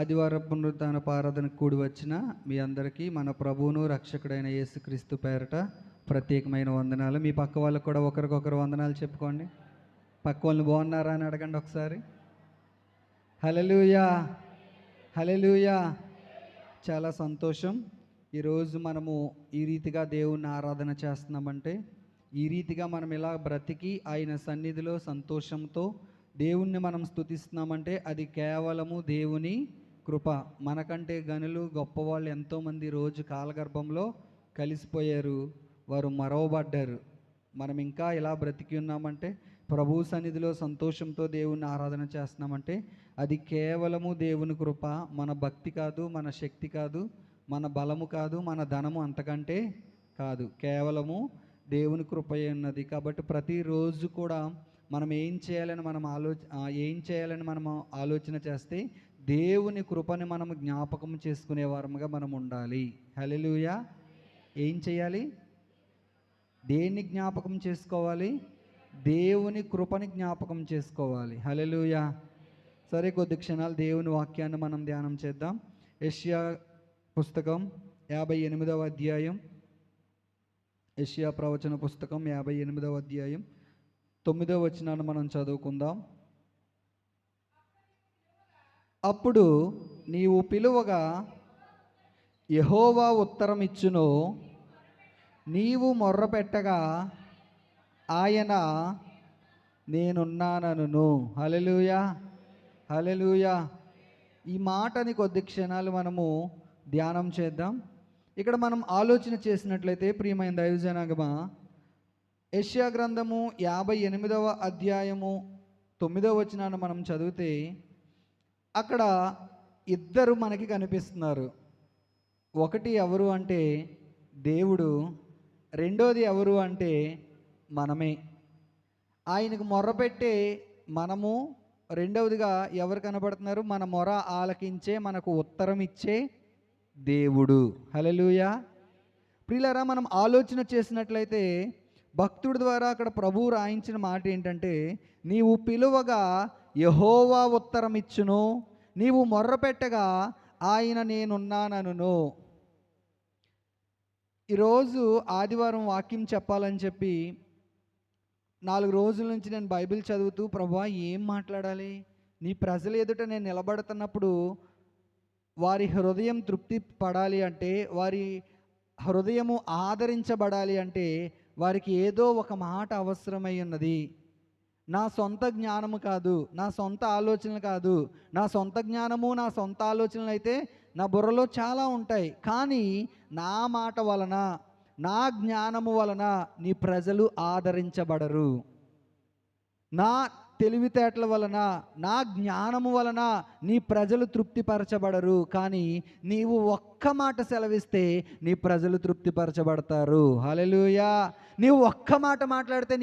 ఆదివారం పునరుద్ధాన ఆరాధనకు కూడి వచ్చిన మీ అందరికీ మన ప్రభువును రక్షకుడైన యేసుక్రీస్తు పేరట ప్రత్యేకమైన వందనాలు. మీ పక్క వాళ్ళకు కూడా ఒకరికొకరు వందనాలు చెప్పుకోండి. పక్క వాళ్ళని బాగున్నారా అని అడగండి ఒకసారి. హల్లెలూయా, హల్లెలూయా. చాలా సంతోషం. ఈరోజు మనము ఈ రీతిగా దేవుణ్ణి ఆరాధన చేస్తున్నామంటే, ఈ రీతిగా మనం ఇలా బ్రతికి ఆయన సన్నిధిలో సంతోషంతో దేవుణ్ణి మనం స్తుతిస్తున్నామంటే అది కేవలము దేవుని కృప. మనకంటే గనులు గొప్పవాళ్ళు ఎంతోమంది రోజు కాలగర్భంలో కలిసిపోయారు, వారు మరవబడ్డారు. మనం ఇంకా ఇలా బ్రతికి ఉన్నామంటే, ప్రభు సన్నిధిలో సంతోషంతో దేవుణ్ణి ఆరాధన చేస్తున్నామంటే అది కేవలము దేవుని కృప. మన భక్తి కాదు, మన శక్తి కాదు, మన బలము కాదు, మన ధనము అంతకంటే కాదు, కేవలము దేవుని కృపయే ఉన్నది. కాబట్టి ప్రతిరోజు కూడా మనం ఏం చేయాలని మనం ఆలోచన చేస్తే దేవుని కృపని మనం జ్ఞాపకం చేసుకునే వారముగా మనం ఉండాలి. హల్లెలూయా. ఏం చేయాలి? దేన్ని జ్ఞాపకం చేసుకోవాలి? దేవుని కృపని జ్ఞాపకం చేసుకోవాలి. హల్లెలూయా. సరే, కొద్ది క్షణాలు దేవుని వాక్యాన్ని మనం ధ్యానం చేద్దాం. యెషయా పుస్తకం 58వ అధ్యాయం, యెషయా ప్రవచన పుస్తకం 58వ అధ్యాయం 9వ వచనాన్ని మనం చదువుకుందాం. అప్పుడు నీవు పిలువగా యెహోవా ఉత్తరం ఇచ్చును, నీవు మొర్రపెట్టగా ఆయన నేనున్నానను. హల్లెలూయా, హల్లెలూయా. ఈ మాటని కొద్ది క్షణాలు మనము ధ్యానం చేద్దాం. ఇక్కడ మనం ఆలోచన చేసినట్లయితే ప్రియమైన దైవజనాగమా, యెషయా గ్రంథము 58వ అధ్యాయము 9వ వచనాన్ని మనం చదివితే అక్కడ ఇద్దరు మనకి కనిపిస్తున్నారు. ఒకటి ఎవరు అంటే దేవుడు, రెండోది ఎవరు అంటే మనమే. ఆయనకు మొర్రపెట్టే మనము, రెండవదిగా ఎవరు కనబడుతున్నారు? మన మొర ఆలకించే, మనకు ఉత్తరం ఇచ్చే దేవుడు. హల్లెలూయా. ప్రియులారా, మనం ఆలోచన చేసినట్లయితే భక్తుడి ద్వారా అక్కడ ప్రభువు రాయించిన మాట ఏంటంటే, నీవు పిలువగా యెహోవా ఉత్తరం ఇచ్చును, నీవు మొర్రపెట్టగా ఆయన నేనున్నానను. ఈరోజు ఆదివారం వాక్యం చెప్పాలని చెప్పి 4 రోజుల నుంచి నేను బైబిల్ చదువుతూ, ప్రభువా ఏం మాట్లాడాలి, నీ ప్రజల ఎదుట నేను నిలబడుతున్నప్పుడు వారి హృదయం తృప్తి పడాలి అంటే, వారి హృదయము ఆదరించబడాలి అంటే వారికి ఏదో ఒక మాట అవసరమై ఉన్నది. నా సొంత జ్ఞానము కాదు, నా సొంత ఆలోచనలు కాదు. నా సొంత జ్ఞానము, నా సొంత ఆలోచనలు అయితే నా బుర్రలో చాలా ఉంటాయి. కానీ నా మాట వలన, నా జ్ఞానము వలన నీ ప్రజలు ఆదరించబడరు. నా తెలివితేటల వలన, నా జ్ఞానము వలన నీ ప్రజలు తృప్తిపరచబడరు. కానీ నీవు ఒక్క మాట సెలవిస్తే నీ ప్రజలు తృప్తిపరచబడతారు. హల్లెలూయా. నీవు ఒక్క మాట మాట్లాడితే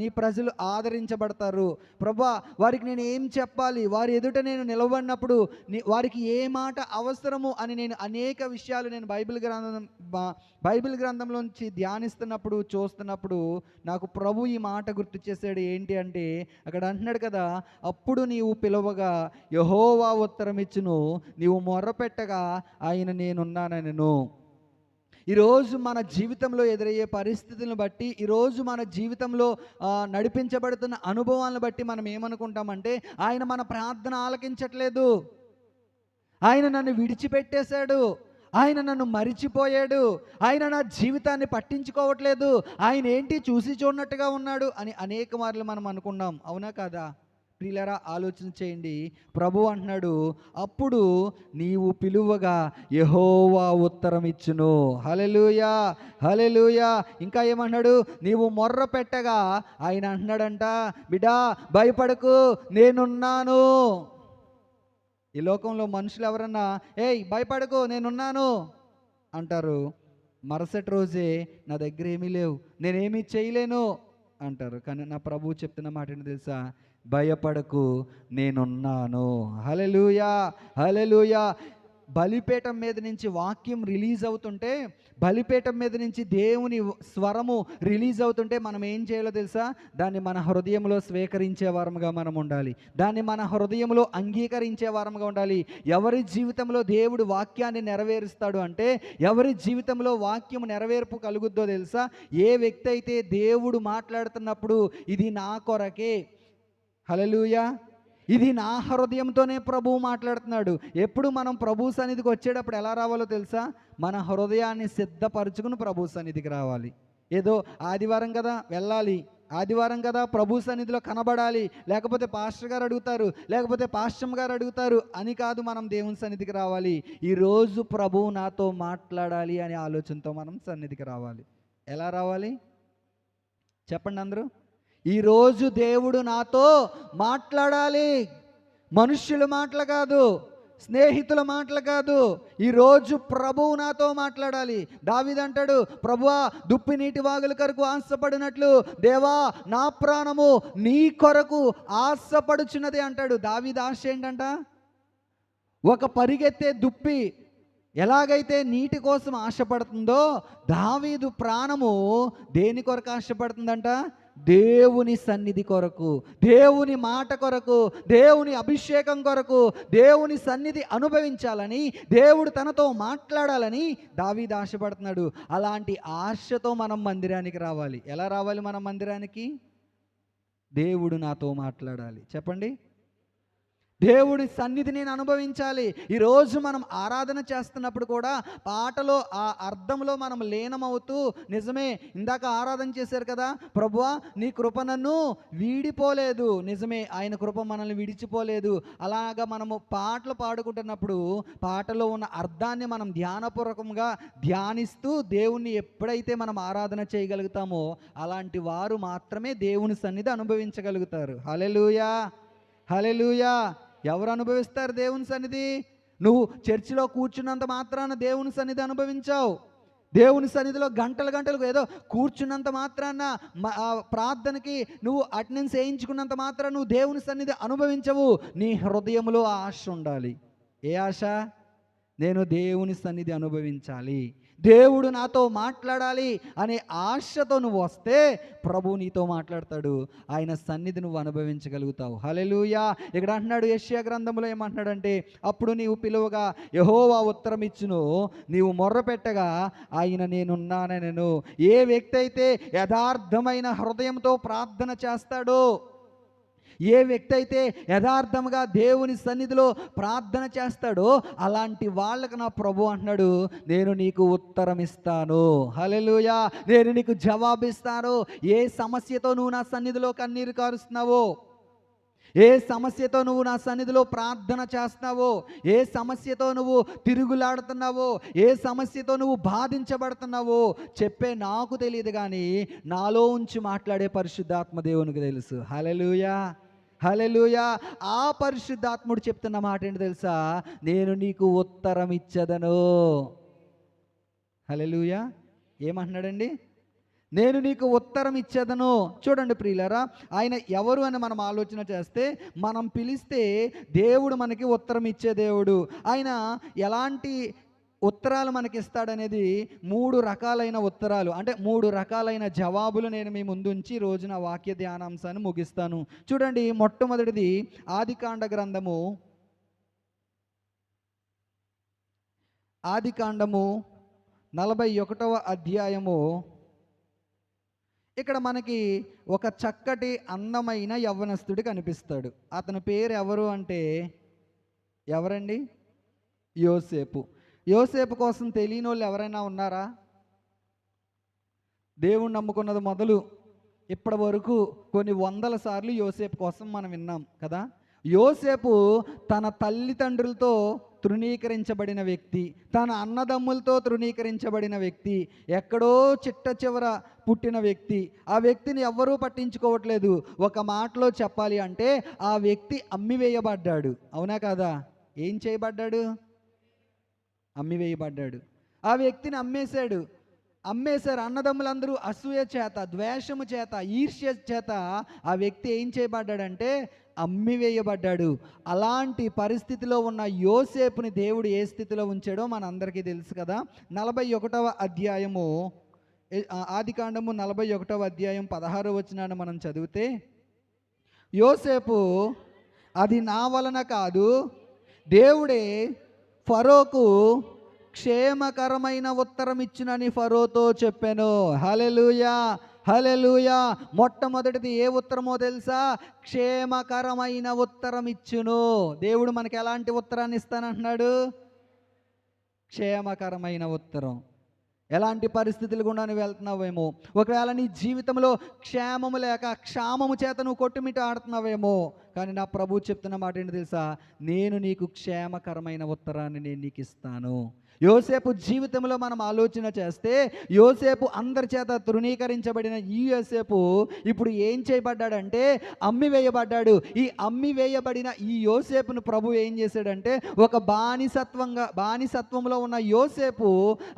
నీ ప్రజలు ఆదరించబడతారు. ప్రభువా, వారికి నేను ఏం చెప్పాలి, వారి ఎదుట నేను నిలబడినప్పుడు వారికి ఏ మాట అవసరము అని నేను అనేక విషయాలు నేను బైబిల్ గ్రంథంలోంచి ధ్యానిస్తున్నప్పుడు, చూస్తున్నప్పుడు నాకు ప్రభు ఈ మాట గుర్తు చేశాడు. ఏంటి అంటే, అక్కడ అంటున్నాడు కదా, అప్పుడు నీవు పిలవగా యెహోవా ఉత్తరం ఇచ్చును, నీవు మొర్రపెట్టగా ఆయన నేనున్నానను. ఈరోజు మన జీవితంలో ఎదురయ్యే పరిస్థితులను బట్టి, ఈరోజు మన జీవితంలో నడిపించబడుతున్న అనుభవాలను బట్టి మనం ఏమనుకుంటామంటే, ఆయన మన ప్రార్థన ఆలకించట్లేదు, ఆయన నన్ను విడిచిపెట్టేశాడు, ఆయన నన్ను మరిచిపోయాడు, ఆయన నా జీవితాన్ని పట్టించుకోవట్లేదు, ఆయన ఏంటి చూసి చూడనట్టుగా ఉన్నాడు అని అనేక మార్లు మనం అనుకున్నాం. అవునా కాదా? ప్రియులారా, ఆలోచన చేయండి. ప్రభు అంటున్నాడు, అప్పుడు నీవు పిలువగా యెహోవా ఉత్తరం ఇచ్చును. హల్లెలూయా, హల్లెలూయా. ఇంకా ఏమన్నాడు? నీవు మొర్ర పెట్టగా ఆయన అంటున్నాడంట, బిడ్డా భయపడకు, నేనున్నాను. ఈ లోకంలో మనుషులు ఎవరన్నా ఏయ్ భయపడకు నేనున్నాను అంటారు. మరుసటి రోజే నా దగ్గర ఏమీ లేవు, నేనేమీ చేయలేను అంటారు. కానీ నా ప్రభువు చెప్తున్న మాట ఏంటో తెలుసా? భయపడకు, నేనున్నాను. హల్లెలూయా, హల్లెలూయా. బలిపీఠం మీద నుంచి వాక్యం రిలీజ్ అవుతుంటే, బలిపీఠం మీద నుంచి దేవుని స్వరము రిలీజ్ అవుతుంటే మనం ఏం చేయాలో తెలుసా? దాన్ని మన హృదయంలో స్వీకరించే వారముగా మనం ఉండాలి. దాన్ని మన హృదయంలో అంగీకరించే వారముగా ఉండాలి. ఎవరి జీవితంలో దేవుడు వాక్యాన్ని నెరవేరుస్తాడు అంటే, ఎవరి జీవితంలో వాక్యం నెరవేర్పు కలుగుద్దో తెలుసా? ఏ వ్యక్తి అయితే దేవుడు మాట్లాడుతున్నప్పుడు ఇది నా కొరకే, హల్లెలూయా, ఇది నా హృదయంతోనే ప్రభువు మాట్లాడుతున్నాడు. ఎప్పుడు మనం ప్రభు సన్నిధికి వచ్చేటప్పుడు ఎలా రావాలో తెలుసా? మన హృదయాన్ని సిద్ధపరచుకుని ప్రభు సన్నిధికి రావాలి. ఏదో ఆదివారం కదా వెళ్ళాలి, ఆదివారం కదా ప్రభు సన్నిధిలో కనబడాలి, లేకపోతే పాస్టర్ గారు అడుగుతారు, లేకపోతే పాస్టమ్ గారు అడుగుతారు అని కాదు మనం దేవుని సన్నిధికి రావాలి. ఈరోజు ప్రభువు నాతో మాట్లాడాలి అనే ఆలోచనతో మనం సన్నిధికి రావాలి. ఎలా రావాలి చెప్పండి అందరూ? ఈరోజు దేవుడు నాతో మాట్లాడాలి. మనుష్యుల మాటలు కాదు, స్నేహితుల మాటలు కాదు, ఈరోజు ప్రభువు నాతో మాట్లాడాలి. దావీదు అంటాడు, ప్రభువా దుప్పి నీటి వాగుల కొరకు ఆశపడినట్లు దేవా నా ప్రాణము నీ కొరకు ఆశపడుచున్నది అంటాడు. దావీదు ఆశ ఏంటంట? ఒక పరిగెత్తే దుప్పి ఎలాగైతే నీటి కోసం ఆశపడుతుందో, దావీదు ప్రాణము దేని కొరకు ఆశపడుతుందంట? దేవుని సన్నిధి కొరకు, దేవుని మాట కొరకు, దేవుని అభిషేకం కొరకు, దేవుని సన్నిధి అనుభవించాలని, దేవుడు తనతో మాట్లాడాలని దావీదు ఆశపడుతున్నాడు. అలాంటి ఆశతో మనం మందిరానికి రావాలి. ఎలా రావాలి మనం మందిరానికి? దేవుడు నాతో మాట్లాడాలి. చెప్పండి, దేవుడి సన్నిధి నేను అనుభవించాలి. ఈరోజు మనం ఆరాధన చేస్తున్నప్పుడు కూడా పాటలో ఆ అర్థంలో మనం లీనమవుతూ, నిజమే ఇందాక ఆరాధన చేశారు కదా, ప్రభువా నీ కృప నన్ను వీడిపోలేదు, నిజమే ఆయన కృప మనల్ని విడిచిపోలేదు. అలాగా మనము పాటలు పాడుకుంటున్నప్పుడు పాటలో ఉన్న అర్థాన్ని మనం ధ్యానపూర్వకంగా ధ్యానిస్తూ దేవుణ్ణి ఎప్పుడైతే మనం ఆరాధన చేయగలుగుతామో అలాంటి వారు మాత్రమే దేవుని సన్నిధి అనుభవించగలుగుతారు. హల్లెలూయా, హల్లెలూయా. ఎవరు అనుభవిస్తారు దేవుని సన్నిధి? నువ్వు చర్చిలో కూర్చున్నంత మాత్రాన దేవుని సన్నిధి అనుభవించావు. దేవుని సన్నిధిలో గంటలు గంటలకు ఏదో కూర్చున్నంత మాత్రాన ప్రార్థనకి నువ్వు అటెండెన్స్ వేయించుకున్నంత మాత్రాన నువ్వు దేవుని సన్నిధి అనుభవించవు. నీ హృదయంలో ఆ ఆశ ఉండాలి. ఏ ఆశ? నేను దేవుని సన్నిధి అనుభవించాలి, దేవుడు నాతో మాట్లాడాలి అనే ఆశతో నువ్వు వస్తే ప్రభు నీతో మాట్లాడతాడు. ఆయన సన్నిధి నువ్వు అనుభవించగలుగుతావు. హల్లెలూయా. ఇక్కడ అంటున్నాడు యెషయా గ్రంథంలో ఏమంటున్నాడంటే, అప్పుడు నీవు పిలువగా యెహోవా ఉత్తరం ఇచ్చును, నీవు మొర్ర పెట్టగా ఆయన నేనున్నానెను. ఏ వ్యక్తి అయితే యథార్థమైన హృదయంతో ప్రార్థన చేస్తాడో, ఏ వ్యక్తి అయితే యథార్థంగా దేవుని సన్నిధిలో ప్రార్థన చేస్తాడో అలాంటి వాళ్ళకు నా ప్రభు అంటున్నాడు, నేను నీకు ఉత్తరం ఇస్తాను. హల్లెలూయా. నేను నీకు జవాబిస్తాను. ఏ సమస్యతో నువ్వు నా సన్నిధిలో కన్నీరు కారుస్తున్నావో, ఏ సమస్యతో నువ్వు నా సన్నిధిలో ప్రార్థన చేస్తున్నావో, ఏ సమస్యతో నువ్వు తిరుగులాడుతున్నావో, ఏ సమస్యతో నువ్వు బాధించబడుతున్నావో చెప్పే నాకు తెలియదు, కానీ నాలో ఉంచి మాట్లాడే పరిశుద్ధాత్మ దేవునికి తెలుసు. హల్లెలూయా, హల్లెలూయా. ఆ పరిశుద్ధాత్ముడు చెప్తున్న మాట ఏంటి తెలుసా? నేను నీకు ఉత్తరం ఇచ్చదను. హల్లెలూయా. ఏమంటున్నాడండి? నేను నీకు ఉత్తరం ఇచ్చేదను. చూడండి ప్రియులారా, ఆయన ఎవరు అని మనం ఆలోచన చేస్తే, మనం పిలిస్తే దేవుడు మనకి ఉత్తరం ఇచ్చే దేవుడు. ఆయన ఎలాంటి ఉత్తరాలు మనకి ఇస్తాడనేది 3 రకాలైన ఉత్తరాలు, అంటే 3 రకాలైన జవాబులు నేను మీ ముందుంచి రోజున వాక్య ధ్యానాంశాన్ని ముగిస్తాను. చూడండి, మొట్టమొదటిది ఆదికాండ గ్రంథము, ఆదికాండము 41వ అధ్యాయము. ఇక్కడ మనకి ఒక చక్కటి అందమైన యవ్వనస్తుడు కనిపిస్తాడు. అతని పేరు ఎవరు అంటే ఎవరండి? యోసేపు. యోసేపు కోసం తెలియని వాళ్ళు ఎవరైనా ఉన్నారా? దేవుణ్ణి నమ్ముకున్నది మొదలు ఇప్పటి వరకు కొన్ని వందల సార్లు యోసేపు కోసం మనం విన్నాం కదా. యోసేపు తన తల్లిదండ్రులతో తృణీకరించబడిన వ్యక్తి, తన అన్నదమ్ములతో తృణీకరించబడిన వ్యక్తి, ఎక్కడో చిట్ట చివర పుట్టిన వ్యక్తి. ఆ వ్యక్తిని ఎవ్వరూ పట్టించుకోవట్లేదు. ఒక మాటలో చెప్పాలి అంటే ఆ వ్యక్తి అమ్మివేయబడ్డాడు. అవునా కాదా? ఏం చేయబడ్డాడు? అమ్మివేయబడ్డాడు. ఆ వ్యక్తిని అమ్మేశారు. అన్నదమ్ములందరూ అసూయ చేత, ద్వేషము చేత, ఈర్ష్య చేత ఆ వ్యక్తి ఏం చేయబడ్డాడంటే అమ్మివేయబడ్డాడు. అలాంటి పరిస్థితిలో ఉన్న యోసేపుని దేవుడు ఏ స్థితిలో ఉంచాడో మనందరికీ తెలుసు కదా. 41వ అధ్యాయము ఆదికాండము 41వ అధ్యాయం 16వ వచనాన్ని మనం చదివితే, యోసేపు అది నా వలన కాదు, దేవుడే ఫరోకు క్షేమకరమైన ఉత్తరం ఇచ్చునని ఫరోతో చెప్పాను. హల్లెలూయా, హల్లెలూయా. మొట్టమొదటిది ఏ ఉత్తరమో తెలుసా? క్షేమకరమైన ఉత్తరం ఇచ్చును. దేవుడు మనకి ఎలాంటి ఉత్తరాన్ని ఇస్తానంటున్నాడు? క్షేమకరమైన ఉత్తరం. ఎలాంటి పరిస్థితులు గుండా నువ్వు వెళ్తున్నావేమో, ఒకవేళ నీ జీవితంలో క్షేమము లేక క్షామము చేత నువ్వు కొట్టుమిట ఆడుతున్నావేమో, కానీ నా ప్రభు చెప్తున్న మాట ఏంటి తెలుసా? నేను నీకు క్షేమకరమైన ఉత్తరాన్ని నేను నీకు ఇస్తాను. యోసేపు జీవితంలో మనం ఆలోచన చేస్తే, యోసేపు అందరి చేత తృణీకరించబడిన ఈ యోసేపు ఇప్పుడు ఏం చేయబడ్డాడంటే అమ్మివేయబడ్డాడు. ఈ అమ్మివేయబడిన ఈ యోసేపును ప్రభు ఏం చేశాడంటే, ఒక బానిసత్వంలో ఉన్న యోసేపు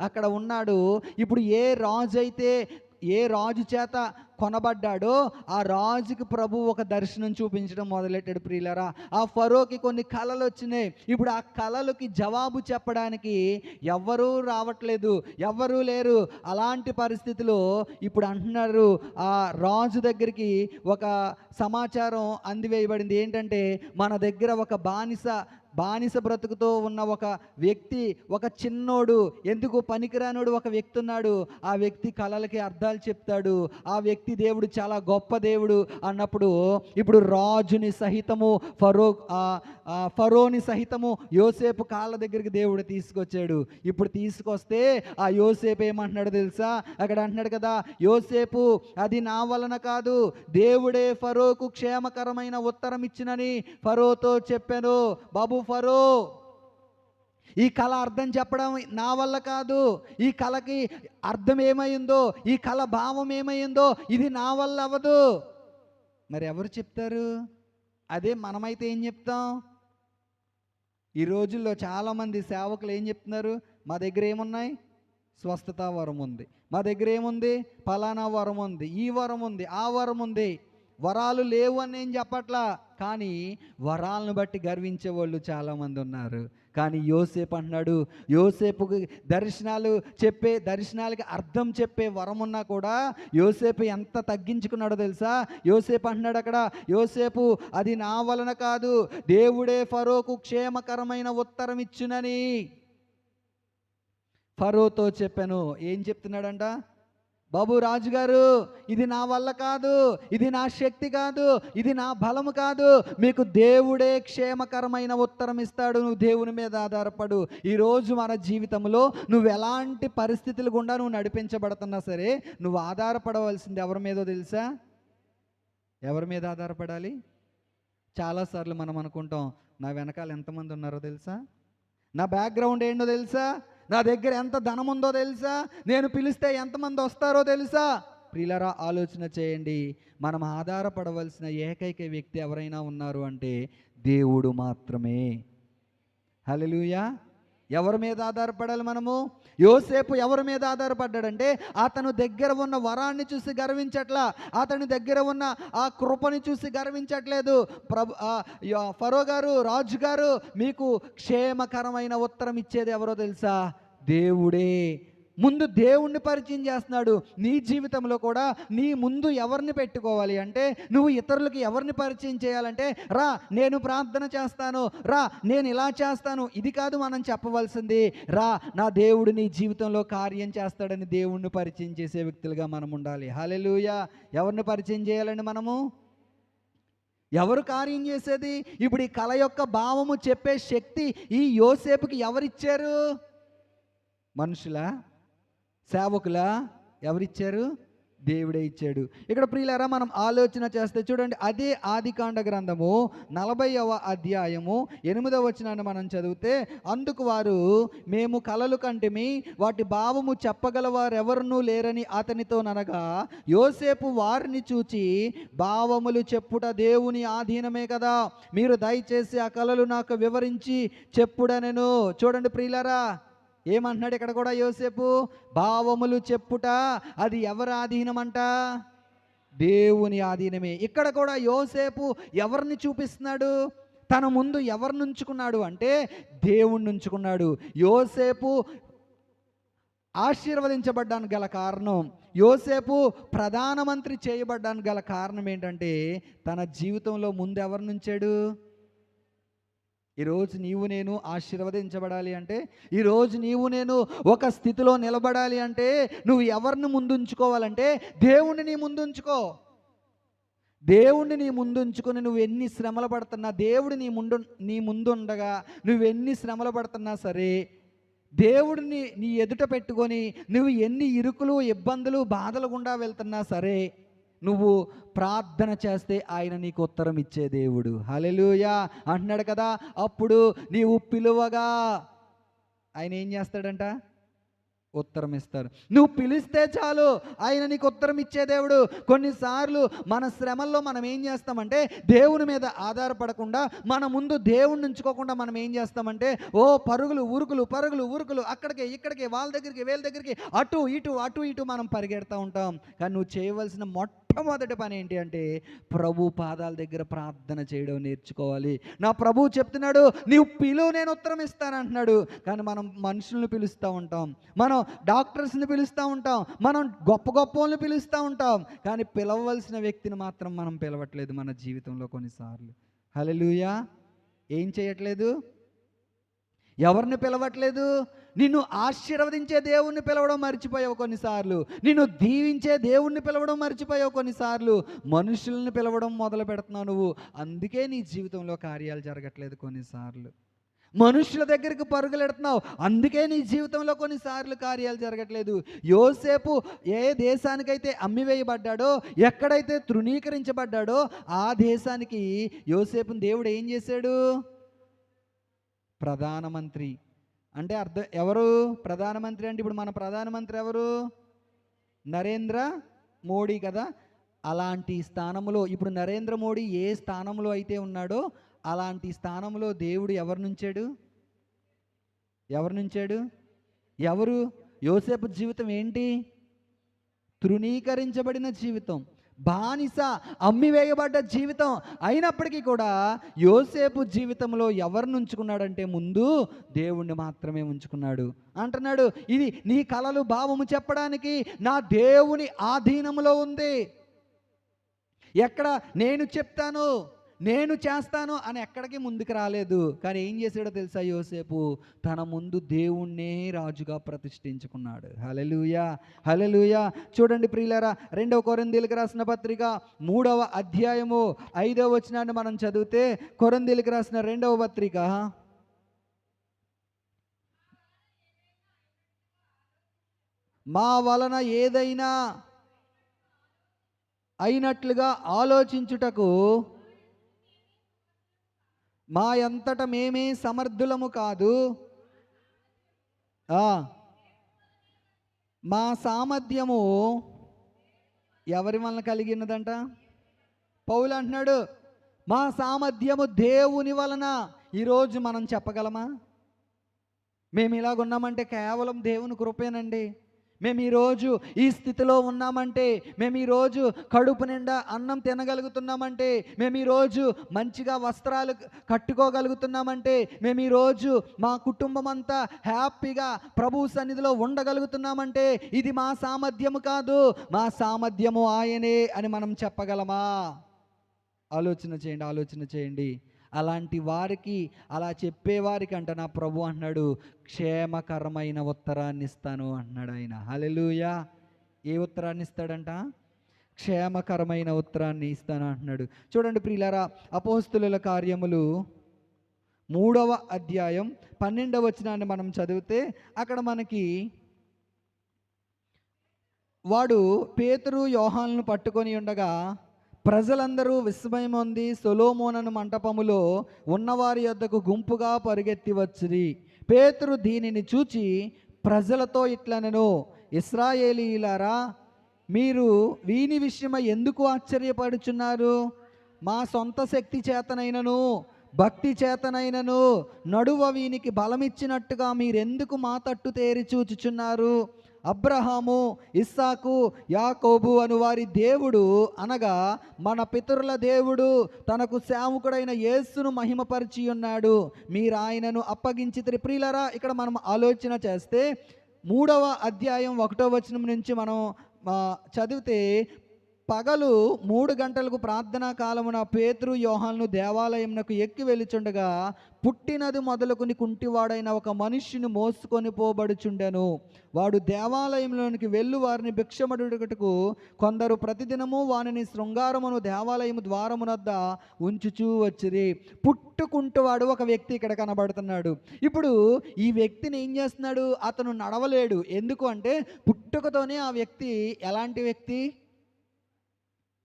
అక్కడ ఉన్నాడు. ఇప్పుడు ఏ రాజు చేత కొనబడ్డాడో ఆ రాజుకి ప్రభు ఒక దర్శనం చూపించడం మొదలెట్టాడు. ప్రియులరా, ఆ ఫరోకి కొన్ని కళలు వచ్చినాయి. ఇప్పుడు ఆ కళలకి జవాబు చెప్పడానికి ఎవ్వరూ రావట్లేదు, ఎవ్వరూ లేరు. అలాంటి పరిస్థితిలో ఇప్పుడు అంటున్నారు, ఆ రాజు దగ్గరికి ఒక సమాచారం అందివేయబడింది. ఏంటంటే, మన దగ్గర ఒక బానిస బ్రతుకుతో ఉన్న ఒక వ్యక్తి, ఒక చిన్నోడు, ఎందుకు పనికిరానోడు ఒక వ్యక్తి ఉన్నాడు. ఆ వ్యక్తి కళలకి అర్థాలు చెప్తాడు. ఆ వ్యక్తి దేవుడు చాలా గొప్ప దేవుడు అన్నప్పుడు ఇప్పుడు రాజుని సహితము ఫరోని సహితము యోసేపు కాళ్ళ దగ్గరికి దేవుడు తీసుకొచ్చాడు. ఇప్పుడు తీసుకొస్తే ఆ యోసేపు ఏమంటున్నాడు తెలుసా? అక్కడ అంటున్నాడు కదా, యోసేపు అది నా వలన కాదు, దేవుడే ఫరోకు క్షేమకరమైన ఉత్తరం ఇచ్చినని ఫరోతో చెప్పాను. బాబు ఫరో, ఈ కళ అర్థం చెప్పడం నా వల్ల కాదు. ఈ కళకి అర్థం ఏమైందో, ఈ కళ భావం ఏమైందో, ఇది నా వల్ల అవ్వదు. మరి ఎవరు చెప్తారు? అదే మనమైతే ఏం చెప్తాం? ఈ రోజుల్లో చాలామంది సేవకులు ఏం చెప్తున్నారు? మా దగ్గర ఏమున్నాయి? స్వస్థత వరం ఉంది, మా దగ్గర ఏముంది? ఫలానా వరం ఉంది, ఈ వరం ఉంది, ఆ వరం ఉంది. వరాలు లేవు అని నేను చెప్పట్లా, కానీ వరాలను బట్టి గర్వించే వాళ్ళు చాలామంది ఉన్నారు. కానీ యోసేపు అంటున్నాడు, యోసేపుకి దర్శనాలకి అర్థం చెప్పే వరం ఉన్నా కూడా యోసేపు ఎంత తగ్గించుకున్నాడో తెలుసా? యోసేపు అంటున్నాడు అక్కడ, యోసేపు అది నా వలన కాదు, దేవుడే ఫరోకు క్షేమకరమైన ఉత్తరం ఇచ్చునని ఫరోతో చెప్పాను. ఏం చెప్తున్నాడంట? బాబు రాజుగారు, ఇది నా వల్ల కాదు, ఇది నా శక్తి కాదు, ఇది నా బలము కాదు, మీకు దేవుడే క్షేమకరమైన ఉత్తరం ఇస్తాడు, నువ్వు దేవుని మీద ఆధారపడు. ఈరోజు మన జీవితంలో నువ్వు ఎలాంటి పరిస్థితులు గుండా నువ్వు నడిపించబడుతున్నా సరే, నువ్వు ఆధారపడవలసింది ఎవరి మీదో తెలుసా? ఎవరి మీద ఆధారపడాలి? చాలాసార్లు మనం అనుకుంటాం, నా వెనకాల ఎంతమంది ఉన్నారో తెలుసా, నా బ్యాక్గ్రౌండ్ ఏంటో తెలుసా, నా దగ్గర ఎంత ధనం ఉందో తెలుసా, నేను పిలిస్తే ఎంతమంది వస్తారో తెలుసా. ప్రియులారా, ఆలోచన చేయండి. మనం ఆధారపడవలసిన ఏకైక వ్యక్తి ఎవరైనా ఉన్నారు అంటే దేవుడు మాత్రమే. హల్లెలూయా. ఎవరి మీద ఆధారపడాలి మనము? యోసేపు ఎవరి మీద ఆధారపడ్డాడంటే, అతను దగ్గర ఉన్న వరాన్ని చూసి గర్వించట్లా, అతని దగ్గర ఉన్న ఆ కృపని చూసి గర్వించట్లేదు. ఫరో గారు, రాజు గారు, మీకు క్షేమకరమైన ఉత్తరం ఇచ్చేది ఎవరో తెలుసా? దేవుడే. ముందు దేవుణ్ణి పరిచయం చేస్తున్నాడు. నీ జీవితంలో కూడా నీ ముందు ఎవరిని పెట్టుకోవాలి అంటే, నువ్వు ఇతరులకి ఎవరిని పరిచయం చేయాలంటే, రా నేను ప్రార్థన చేస్తాను, రా నేను ఇలా చేస్తాను, ఇది కాదు మనం చెప్పవలసింది. రా నా దేవుడు నీ జీవితంలో కార్యం చేస్తాడని దేవుణ్ణి పరిచయం చేసే వ్యక్తులుగా మనం ఉండాలి. హల్లెలూయా. ఎవరిని పరిచయం చేయాలండి మనము? ఎవరు కార్యం చేసేది? ఇప్పుడు ఈ కళ యొక్క భావము చెప్పే శక్తి ఈ యోసేపుకి ఎవరిచ్చారు? మనుషులా? సేవకులా? ఎవరిచ్చారు? దేవుడే ఇచ్చాడు. ఇక్కడ ప్రియులారా, మనం ఆలోచన చేస్తే చూడండి, అదే ఆదికాండ గ్రంథము 40వ అధ్యాయము 8వ వచనాన్ని మనం చదివితే, అందుకు వారు, మేము కలలు కంటిమి, వాటి భావము చెప్పగలవారెవరునూ లేరని అతనితో అనగా, యోసేపు వారిని చూచి, భావములు చెప్పుట దేవుని ఆధీనమే కదా, మీరు దయచేసి ఆ కలలు నాకు వివరించి చెప్పుడనెను. చూడండి ప్రియులారా, ఏమంటున్నాడు ఇక్కడ కూడా యోసేపు? భావములు చెప్పుట అది ఎవరి ఆధీనమంట? దేవుని ఆధీనమే. ఇక్కడ కూడా యోసేపు ఎవరిని చూపిస్తున్నాడు? తన ముందు ఎవరిని ఉంచుకున్నాడు అంటే దేవుణ్ణి ఉంచుకున్నాడు. యోసేపు ఆశీర్వదించబడ్డానికి గల కారణం, యోసేపు ప్రధానమంత్రి చేయబడ్డానికి గల కారణం ఏంటంటే తన జీవితంలో ముందు ఎవరిని ఉంచాడు? ఈరోజు నీవు నేను ఆశీర్వదించబడాలి అంటే, ఈరోజు నీవు నేను ఒక స్థితిలో నిలబడాలి అంటే నువ్వు ఎవరిని ముందుంచుకోవాలంటే దేవుణ్ణి నీ ముందుంచుకో. దేవుణ్ణి నీ ముందుంచుకొని నువ్వు ఎన్ని శ్రమలు పడుతున్నా, దేవుడు నీ ముందు ఉండగా నువ్వు ఎన్ని శ్రమలు పడుతున్నా సరే, దేవుడిని నీ ఎదుట పెట్టుకొని నువ్వు ఎన్ని ఇరుకులు, ఇబ్బందులు, బాధలు గుండా వెళ్తున్నా సరే, నువ్వు ప్రార్థన చేస్తే ఆయన నీకు ఉత్తరం ఇచ్చే దేవుడు. హల్లెలూయా అంటున్నాడు కదా. అప్పుడు నీవు పిలువగా ఆయన ఏం చేస్తాడంట? ఉత్తరం ఇస్తారు. నువ్వు పిలిస్తే చాలు ఆయన నీకు ఉత్తరం ఇచ్చే దేవుడు. కొన్నిసార్లు మన శ్రమల్లో మనం ఏం చేస్తామంటే దేవుని మీద ఆధారపడకుండా, మన ముందు దేవుణ్ణి ఉంచుకోకుండా మనం ఏం చేస్తామంటే పరుగులు ఉరుకులు అక్కడికి ఇక్కడికి, వాళ్ళ దగ్గరికి వీళ్ళ దగ్గరికి, అటు ఇటు మనం పరిగెడతా ఉంటాం. కానీ నువ్వు చేయవలసిన మొట్టమొదటి పని ఏంటి అంటే ప్రభు పాదాల దగ్గర ప్రార్థన చేయడం నేర్చుకోవాలి. నా ప్రభు చెప్తున్నాడు, నీవు పిలువు నేను ఉత్తరం ఇస్తాను అంటున్నాడు. కానీ మనం మనుషులను పిలుస్తూ ఉంటాం, మనం డాక్టర్స్ని పిలుస్తూ ఉంటాం, మనం గొప్ప వాళ్ళని పిలుస్తూ ఉంటాం. కానీ పిలవలసిన వ్యక్తిని మాత్రం మనం పిలవట్లేదు మన జీవితంలో కొన్నిసార్లు. హల్లెలూయా. ఏం చేయట్లేదు? ఎవరిని పిలవట్లేదు? నిన్ను ఆశీర్వదించే దేవుణ్ణి పిలవడం మర్చిపోయావు కొన్నిసార్లు, నిన్ను దీవించే దేవుణ్ణి పిలవడం మర్చిపోయావు కొన్నిసార్లు, మనుషుల్ని పిలవడం మొదలు పెడుతున్నావు నువ్వు. అందుకే నీ జీవితంలో కార్యాలు జరగట్లేదు కొన్నిసార్లు. మనుషుల దగ్గరికి పరుగులెడుతున్నావు, అందుకే నీ జీవితంలో కొన్నిసార్లు కార్యాలు జరగట్లేదు. యోసేపు ఏ దేశానికైతే అమ్మివేయబడ్డాడో, ఎక్కడైతే తృణీకరించబడ్డాడో ఆ దేశానికి యోసేపుని దేవుడు ఏం చేశాడు? ప్రధానమంత్రి. అంటే అర్థం ఎవరు ప్రధానమంత్రి అంటే? ఇప్పుడు మన ప్రధానమంత్రి ఎవరు? నరేంద్ర మోడీ కదా. అలాంటి స్థానంలో ఇప్పుడు నరేంద్ర మోడీ ఏ స్థానంలో అయితే ఉన్నాడో అలాంటి స్థానంలో దేవుడు ఎవరు నుంచాడు? ఎవరు? యోసేపు జీవితం ఏంటి? తృణీకరించబడిన జీవితం, బానిస, అమ్మివేయబడ్డ జీవితం. అయినప్పటికీ కూడా యోసేపు జీవితంలో ఎవరిని ఉంచుకున్నాడంటే ముందు దేవుణ్ణి మాత్రమే ఉంచుకున్నాడు. అంటున్నాడు, ఇది నీ కలలు భావము చెప్పడానికి నా దేవుని ఆధీనంలో ఉంది. ఎక్కడ నేను చెప్తాను, నేను చేస్తాను అని ఎక్కడికి ముందుకు రాలేదు. కానీ ఏం చేశాడో తెలుసా? యోసేపు తన ముందు దేవుణ్ణే రాజుగా ప్రతిష్ఠించుకున్నాడు. హల్లెలూయా, హల్లెలూయా. చూడండి ప్రియులారా, 2 కొరింథీయులకు రాసిన పత్రిక 3వ అధ్యాయము 5వ వచనాన్ని మనం చదివితే, కొరింథీయులకు రాసిన 2వ పత్రిక మా వలన ఏదైనా అయినట్లుగా ఆలోచించుటకు మా అంతట మేమే సమర్థులము కాదు, మా సామర్థ్యము ఎవరి వలన కలిగినదంట? పౌలు అంటున్నాడు, మా సామర్థ్యము దేవుని వలన. ఈరోజు మనం చెప్పగలమా మేము ఇలాగున్నామంటే కేవలం దేవుని కృపేనండి? మేము ఈరోజు ఈ స్థితిలో ఉన్నామంటే, మేము ఈరోజు కడుపు నిండా అన్నం తినగలుగుతున్నామంటే, మేము ఈరోజు మంచిగా వస్త్రాలు కట్టుకోగలుగుతున్నామంటే, మేము ఈరోజు మా కుటుంబం అంతా హ్యాపీగా ప్రభు సన్నిధిలో ఉండగలుగుతున్నామంటే ఇది మా సామర్థ్యము కాదు, మా సామర్థ్యము ఆయనే అని మనం చెప్పగలమా? ఆలోచన చేయండి. అలాంటి వారికి, అలా చెప్పేవారికి అంట నా ప్రభు అంటున్నాడు, క్షేమకరమైన ఉత్తరాన్ని ఇస్తాను అంటున్నాడు ఆయన. హల్లెలూయా. ఏ ఉత్తరాన్ని ఇస్తాడంట? క్షేమకరమైన ఉత్తరాన్ని ఇస్తాను అంటున్నాడు. చూడండి ప్రియులారా, అపోస్తలుల కార్యములు 3వ అధ్యాయం 12వ వచనాన్ని మనం చదివితే, అక్కడ మనకి వాడు పేతురు యోహానును పట్టుకొని ఉండగా ప్రజలందరూ విస్మయం పొంది సొలొమోను మంటపములో ఉన్నవారి యొద్దకు గుంపుగా పరిగెత్తి వచ్చిరి. పేతురు దీనిని చూచి ప్రజలతో ఇట్లనెను, ఇశ్రాయేలీయులారా, మీరు వీని విషయమై ఎందుకు ఆశ్చర్యపడుచున్నారు? మా సొంత శక్తి చేతనైనను భక్తి చేతనైనను నడువ వీనికి బలమిచ్చినట్టుగా మీరెందుకు మా తట్టు తేరి చూచుచున్నారు? అబ్రహాము, ఇస్సాకు, యాకోబు అను వారి దేవుడు అనగా మన పితరుల దేవుడు తనకు సేవకుడైన యేసును మహిమపరిచి ఉన్నాడు. మీరు ఆయనను అప్పగించితిరి. ప్రియులారా, ఇక్కడ మనం ఆలోచన చేస్తే 3వ అధ్యాయం 1వ వచనం నుంచి మనం చదివితే, పగలు 3 గంటలకు ప్రార్థనా కాలమున పేతురు యోహాను దేవాలయమునకు ఎక్కి వెళ్ళుచుండగా పుట్టినది మొదలుకొని కుంటివాడైన ఒక మనుష్యుని మోసుకొని పోబడుచుండెను. వాడు దేవాలయంలోనికి వెళ్ళు వారిని భిక్షమడుటకు కొందరు ప్రతిదినము వానిని శృంగారమును దేవాలయము ద్వారమునద్ద ఉంచుచూ వచ్చిరి. పుట్టుకుంటువాడు ఒక వ్యక్తి ఇక్కడ కనబడుతున్నాడు. ఇప్పుడు ఈ వ్యక్తిని ఏం చేస్తున్నాడు? అతను నడవలేడు. ఎందుకు అంటే పుట్టుకతోనే ఆ వ్యక్తి ఎలాంటి వ్యక్తి?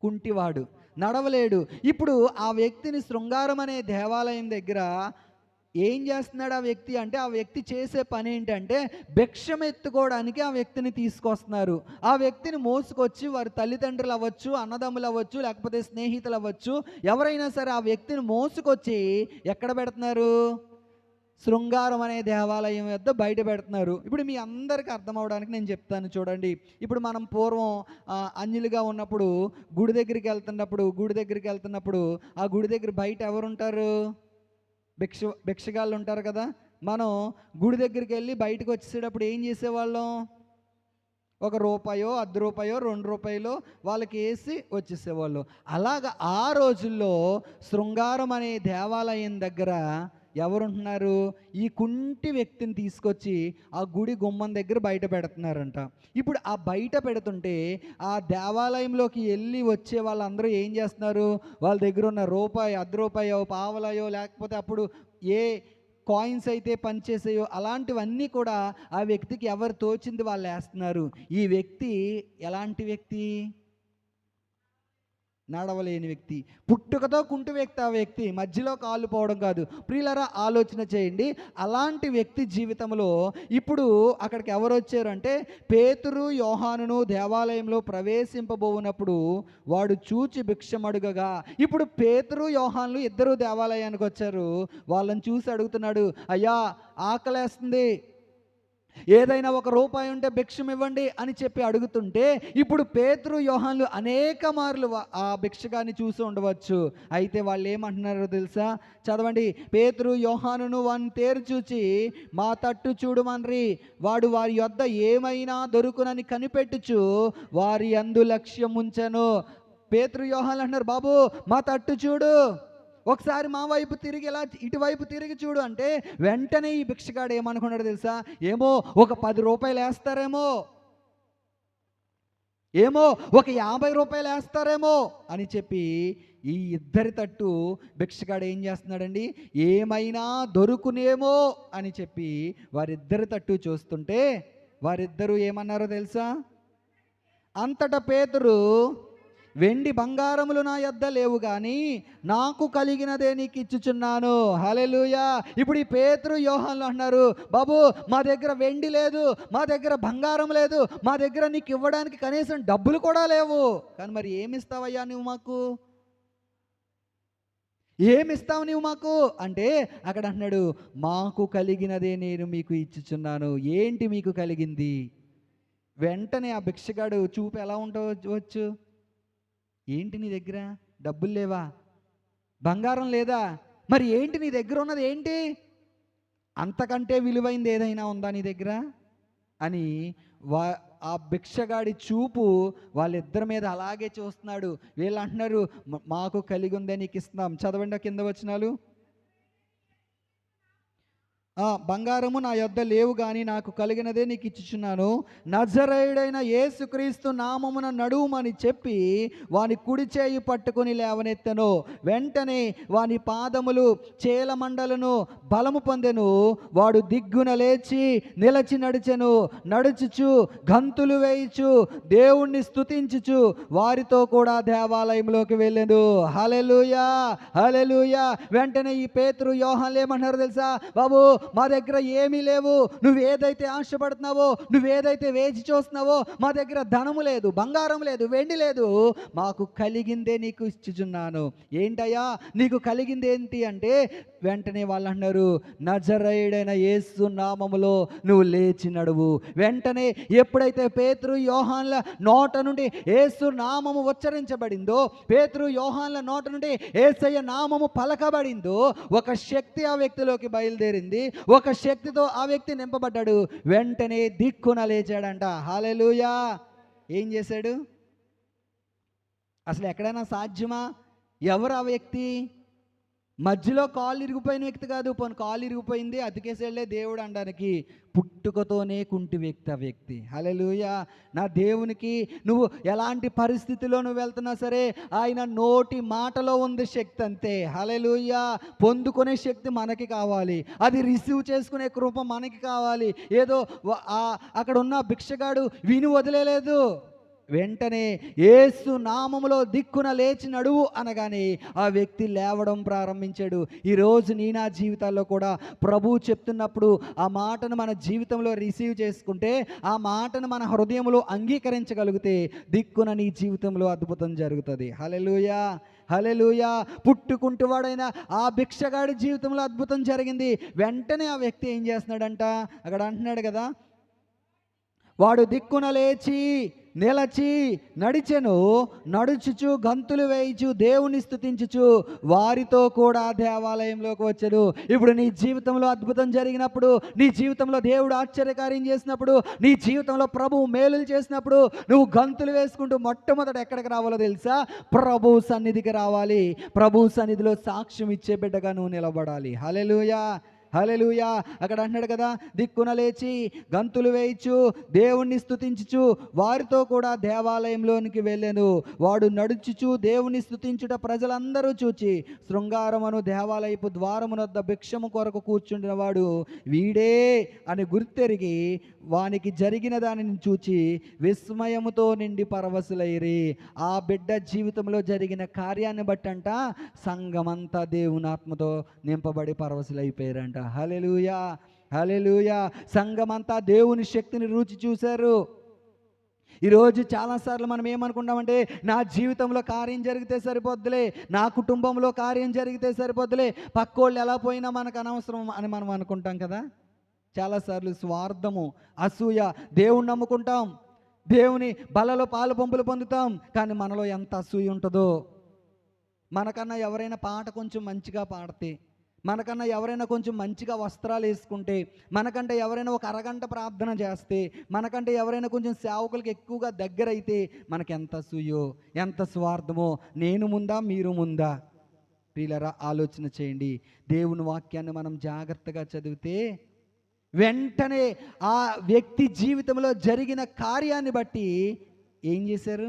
కుంటివాడు, నడవలేడు. ఇప్పుడు ఆ వ్యక్తిని శృంగారం అనే దేవాలయం దగ్గర ఏం చేస్తున్నాడు ఆ వ్యక్తి అంటే, ఆ వ్యక్తి చేసే పని ఏంటంటే భిక్షం ఎత్తుకోవడానికి ఆ వ్యక్తిని తీసుకొస్తున్నారు. ఆ వ్యక్తిని మోసుకొచ్చి వారి తల్లిదండ్రులు అవ్వచ్చు, అన్నదమ్ములు అవ్వచ్చు, లేకపోతే స్నేహితులు అవ్వచ్చు, ఎవరైనా సరే ఆ వ్యక్తిని మోసుకొచ్చి ఎక్కడ పెడుతున్నారు? శృంగారం అనే దేవాలయం వద్ద బయట పెడుతున్నారు. ఇప్పుడు మీ అందరికీ అర్థం అవడానికి నేను చెప్తాను చూడండి. ఇప్పుడు మనం పూర్వం అన్యులుగా ఉన్నప్పుడు గుడి దగ్గరికి వెళ్తున్నప్పుడు ఆ గుడి దగ్గర బయట ఎవరుంటారు? భిక్షగాళ్ళు ఉంటారు కదా. మనం గుడి దగ్గరికి వెళ్ళి బయటకు వచ్చేసేటప్పుడు ఏం చేసేవాళ్ళం? ఒక రూపాయో, ₹1 ₹2 వాళ్ళకి వేసి వచ్చేసేవాళ్ళు. అలాగా ఆ రోజుల్లో శృంగారం అనే దేవాలయం దగ్గర ఎవరుంటున్నారు? ఈ కుంటి వ్యక్తిని తీసుకొచ్చి ఆ గుడి గుమ్మం దగ్గర బయట పెడుతున్నారంట. ఇప్పుడు ఆ బయట పెడుతుంటే ఆ దేవాలయంలోకి వెళ్ళి వచ్చే వాళ్ళందరూ ఏం చేస్తున్నారు? వాళ్ళ దగ్గర ఉన్న రూపాయి, ₹1 పావలాయో, లేకపోతే అప్పుడు ఏ కాయిన్స్ అయితే పనిచేసాయో అలాంటివన్నీ కూడా ఆ వ్యక్తికి ఎవరు తోచింది వాళ్ళు వేస్తున్నారు. ఈ వ్యక్తి ఎలాంటి వ్యక్తి? నడవలేని వ్యక్తి, పుట్టుకతో కుంటి వ్యక్తి. ఆ వ్యక్తి మధ్యలో కాళ్ళు పోవడం కాదు. ప్రియులారా, ఆలోచన చేయండి. అలాంటి వ్యక్తి జీవితంలో ఇప్పుడు అక్కడికి ఎవరు వచ్చారంటే, పేతురు యోహానును దేవాలయంలో ప్రవేశింపబోనప్పుడు వాడు చూచి భిక్షమడుగగా, ఇప్పుడు పేతురు యోహానులు ఇద్దరు దేవాలయానికి వచ్చారు. వాళ్ళని చూసి అడుగుతున్నాడు, అయ్యా ఆకలేస్తుంది, ఏదైనా ₹1 ఉంటే భిక్షం ఇవ్వండి అని చెప్పి అడుగుతుంటే, ఇప్పుడు పేతురు యోహానులు అనేక మార్లు ఆ భిక్షగాన్ని చూసి ఉండవచ్చు. అయితే వాళ్ళు ఏమంటున్నారో తెలుసా? చదవండి. పేతురు యోహానును వాని తేరు చూచి మా తట్టు చూడుమన్రి. వాడు వారి యొద్ద ఏమైనా దొరుకునని కనిపెట్టుచు వారి యందు లక్ష్యం ఉంచెను. పేతురు యోహానులు అంటున్నారు, బాబు మా తట్టు చూడు, ఒకసారి మా వైపు తిరిగి ఇలా ఇటువైపు తిరిగి చూడు అంటే, వెంటనే ఈ భిక్షగాడు ఏమనుకున్నాడు తెలుసా? ఏమో ఒక ₹10 వేస్తారేమో, ఏమో ఒక ₹50 వేస్తారేమో అని చెప్పి ఈ ఇద్దరి తట్టు భిక్షగాడు ఏం చేస్తున్నాడండి? ఏమైనా దొరుకునేమో అని చెప్పి వారిద్దరి తట్టు చూస్తుంటే వారిద్దరూ ఏమన్నారో తెలుసా? అంతటా పేతురు, వెండి బంగారములు నా యొద్ద లేవు కానీ నాకు కలిగినదే నీకు ఇచ్చుచున్నాను. హల్లెలూయా. ఇప్పుడు ఈ పేతురు యోహానులు అన్నారు, బాబు మా దగ్గర వెండి లేదు, మా దగ్గర బంగారం లేదు, మా దగ్గర నీకు ఇవ్వడానికి కనీసం డబ్బులు కూడా లేవు, కానీ మరి ఏమిస్తావయ్యా నువ్వు మాకు? ఏమిస్తావు నువ్వు మాకు అంటే, అక్కడ అన్నాడు, మాకు కలిగినదే నేను మీకు ఇచ్చుచున్నాను. ఏంటి మీకు కలిగింది? వెంటనే ఆ భిక్షగాడు చూపు ఎలా ఉండవచ్చు? ఏంటి నీ దగ్గర? డబ్బులు లేవా? బంగారం లేదా? మరి ఏంటి నీ దగ్గర ఉన్నది? ఏంటి అంతకంటే విలువైంది ఏదైనా ఉందా నీ దగ్గర అని ఆ భిక్షగాడి చూపు వాళ్ళిద్దరి మీద అలాగే చూస్తున్నాడు. వీళ్ళు అంటున్నారు, మాకు కలిగి ఉందే నీకు ఇస్తున్నాం. చదవండి కింద వచనాలు. బంగారము నా యొద్ద లేవు కానీ నాకు కలిగినదే నీకు ఇచ్చుచున్నాను. నజరేయుడైన యేసుక్రీస్తు నామమున నడువుమని చెప్పి వాని కుడి చేయి పట్టుకొని లేవనెత్తెను. వెంటనే వాని పాదములు చేలమండలను బలము పొందెను. వాడు దిగ్గున లేచి నిలచి నడిచెను. నడుచుచు గంతులు వేయిచు దేవుణ్ణి స్తుతించుచు వారితో కూడా దేవాలయంలోకి వెళ్ళెను. హల్లెలూయా, హల్లెలూయా. వెంటనే ఈ పేతురు యోహానులు ఏమన్నారు తెలుసా? బాబు మా దగ్గర ఏమీ లేవు, నువ్వు ఏదైతే ఆశపడుతున్నావో, నువ్వేదైతే వేచి చూస్తున్నావో, మా దగ్గర ధనము లేదు, బంగారం లేదు, వెండి లేదు, మాకు కలిగిందే నీకు ఇచ్చుచున్నాను. ఏంటయ్యా నీకు కలిగింది ఏంటి అంటే, వెంటనే వాళ్ళు అన్నారు, నజరేయుడైన యేసు నామములో నువ్వు లేచి నడువు. వెంటనే ఎప్పుడైతే పేతురు యోహాన్ల నోట నుండి యేసు నామము ఉచ్చరించబడిందో, పేతురు యోహాన్ల నోట నుండి యేసయ్య నామము పలకబడిందో, ఒక శక్తి ఆ వ్యక్తిలోకి బయలుదేరింది. ఒక శక్తితో ఆ వ్యక్తి నింపబడ్డాడు. వెంటనే దిక్కున లేచాడంట. హల్లెలూయా. ఏం చేశాడు? అసలు ఎక్కడైనా సాధ్యమా? ఎవరు ఆ వ్యక్తి? మధ్యలో కాళ్ళు ఇరిగిపోయిన వ్యక్తి కాదు. పోనీ కాళ్ళు ఇరిగిపోయింది అతికేసేళ్లే దేవుడు అనడానికి, పుట్టుకతోనే కుంటి వ్యక్తి ఆ వ్యక్తి. హల్లెలూయా. నా దేవునికి నువ్వు ఎలాంటి పరిస్థితిలో నువ్వు వెళ్తున్నా సరే, ఆయన నోటి మాటలో ఉంది శక్తి అంతే. హల్లెలూయా. పొందుకునే శక్తి మనకి కావాలి, అది రిసీవ్ చేసుకునే కృప మనకి కావాలి. ఏదో అక్కడ ఉన్న భిక్షగాడు విని వదిలేదు. వెంటనే యేసు నామములో దిక్కున లేచి నడువు అనగానే ఆ వ్యక్తి లేవడం ప్రారంభించాడు. ఈరోజు నీ నా జీవితాల్లో కూడా ప్రభువు చెప్తున్నప్పుడు ఆ మాటను మన జీవితంలో రిసీవ్ చేసుకుంటే, ఆ మాటను మన హృదయంలో అంగీకరించగలిగితే దిక్కున నీ జీవితంలో అద్భుతం జరుగుతుంది. హల్లెలూయా. హల్లెలూయా. పుట్టుకుంటువాడైన ఆ భిక్షగాడి జీవితంలో అద్భుతం జరిగింది. వెంటనే ఆ వ్యక్తి ఏం చేస్తున్నాడంట, అక్కడ అంటున్నాడు కదా, వాడు దిక్కున లేచి నిలచి నడిచెను, నడుచుచు గంతులు వేయిచు దేవుని స్తుతించుచు వారితో కూడా దేవాలయంలోకి వచ్చాడు. ఇప్పుడు నీ జీవితంలో అద్భుతం జరిగినప్పుడు, నీ జీవితంలో దేవుడు ఆశ్చర్యకార్యం చేసినప్పుడు, నీ జీవితంలో ప్రభువు మేలులు చేసినప్పుడు, నువ్వు గంతులు వేసుకుంటూ మొట్టమొదట ఎక్కడికి రావాలో తెలుసా? ప్రభు సన్నిధికి రావాలి. ప్రభు సన్నిధిలో సాక్ష్యం ఇచ్చే బిడ్డగా నువ్వు నిలబడాలి. హల్లెలూయా. హల్లెలూయా. అక్కడ అంటున్నాడు కదా, దిక్కున లేచి గంతులు వేయిచు దేవుణ్ణి స్తుతించుచు వారితో కూడా దేవాలయంలోనికి వెళ్ళాను. వాడు నడుచుచు దేవుని స్తుతించుట ప్రజలందరూ చూచి, శృంగారమును దేవాలయపు ద్వారమునొద్ద భిక్షము కొరకు కూర్చుండిన వాడు వీడే అని గుర్తెరిగి వానికి జరిగిన దానిని చూచి విస్మయముతో నిండి పరవశులైరి. ఆ బిడ్డ జీవితంలో జరిగిన కార్యాన్ని బట్టంట సంఘమంతా దేవుని ఆత్మతో నింపబడి పరవశులైపోయారంట. హల్లెలూయా. హల్లెలూయా. సంఘమంతా దేవుని శక్తిని రుచి చూశారు. ఈరోజు చాలాసార్లు మనం ఏమనుకుంటామంటే, నా జీవితంలో కార్యం జరిగితే సరిపోద్దులే, నా కుటుంబంలో కార్యం జరిగితే సరిపోద్దులే, పక్కోళ్ళు ఎలా పోయినా మనకు అనవసరం అని మనం అనుకుంటాం కదా. చాలాసార్లు స్వార్థము, అసూయ. దేవుణ్ణి నమ్ముకుంటాం, దేవుని బలలో పాలు పంపులు పొందుతాం, కానీ మనలో ఎంత అసూయ ఉంటుందో. మనకన్నా ఎవరైనా పాట కొంచెం మంచిగా పాడితే, మనకన్నా ఎవరైనా కొంచెం మంచిగా వస్త్రాలు వేసుకుంటే, మనకంటే ఎవరైనా ఒక అరగంట ప్రార్థన చేస్తే, మనకంటే ఎవరైనా కొంచెం సేవకులకి ఎక్కువగా దగ్గరైతే మనకి ఎంత అసూయో, ఎంత స్వార్థమో. నేను ముందా మీరు ముందా? ప్రియులారా, ఆలోచన చేయండి. దేవుని వాక్యాన్ని మనం జాగ్రత్తగా చదివితే వెంటనే ఆ వ్యక్తి జీవితంలో జరిగిన కార్యాన్ని బట్టి ఏం చేశారు?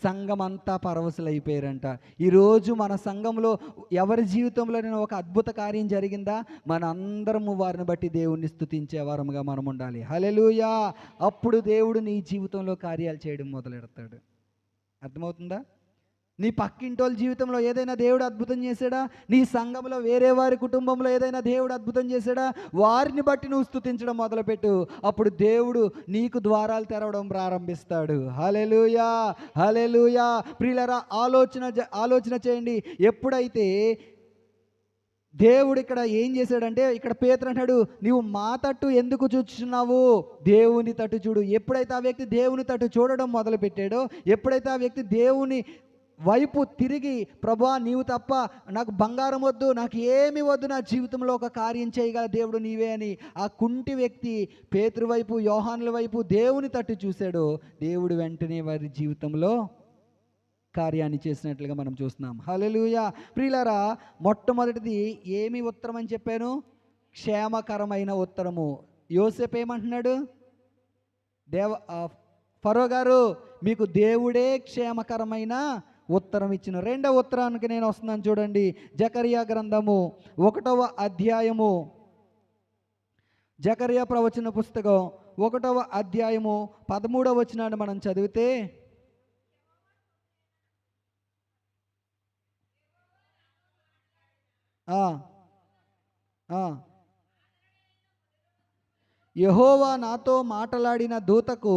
సంఘం అంతా పరవశులైపోయారంట. ఈరోజు మన సంఘంలో ఎవరి జీవితంలోనైనా ఒక అద్భుత కార్యం జరిగిందా? మన అందరము వారిని బట్టి దేవుణ్ణి స్తుతించే వారముగా మనం ఉండాలి. హల్లెలూయా. అప్పుడు దేవుడు నీ జీవితంలో కార్యాలు చేయడం మొదలెడతాడు. అర్థమవుతుందా? నీ పక్కింటోళ్ళ జీవితంలో ఏదైనా దేవుడు అద్భుతం చేశాడా? నీ సంఘంలో వేరే వారి కుటుంబంలో ఏదైనా దేవుడు అద్భుతం చేశాడా? వారిని బట్టి నువ్వు స్తుతించడం మొదలుపెట్టు. అప్పుడు దేవుడు నీకు ద్వారాలు తెరవడం ప్రారంభిస్తాడు. హల్లెలూయా. హల్లెలూయా. ప్రియులారా, ఆలోచన చేయండి. ఎప్పుడైతే దేవుడు ఇక్కడ ఏం చేశాడంటే, ఇక్కడ పేతురు అంటాడు, నీవు మా తట్టు ఎందుకు చూస్తున్నావు? దేవుని తట్టు చూడు. ఎప్పుడైతే ఆ వ్యక్తి దేవుని తట్టు చూడడం మొదలుపెట్టాడో, ఎప్పుడైతే ఆ వ్యక్తి దేవుని వైపు తిరిగి, ప్రభువా నీవు తప్ప నాకు బంగారం వద్దు, నాకు ఏమి వద్దు, నా జీవితంలో ఒక కార్యం చేయగల దేవుడు నీవే అని ఆ కుంటి వ్యక్తి పేతురు వైపు, యోహానుల వైపు దేవుని తట్టు చూశాడు. దేవుడు వెంటనే వారి జీవితంలో కార్యాన్ని చేసినట్లుగా మనం చూస్తున్నాం. హల్లెలూయా. ప్రియులారా, మొట్టమొదటిది ఏమి ఉత్తరం అని చెప్పాను? క్షేమకరమైన ఉత్తరము. యోసేపు ఏమంటున్నాడు? ఫరో గారు, మీకు దేవుడే క్షేమకరమైన ఉత్తరం ఇచ్చిన. రెండవ ఉత్తరానికి నేను వస్తున్నాను చూడండి. జకరియా గ్రంథము 1వ అధ్యాయము, జకరియా ప్రవచన పుస్తకం 1వ అధ్యాయము 13వ వచనాన్ని మనం చదివితే, ఆ. యెహోవా నాతో మాటలాడిన దూతకు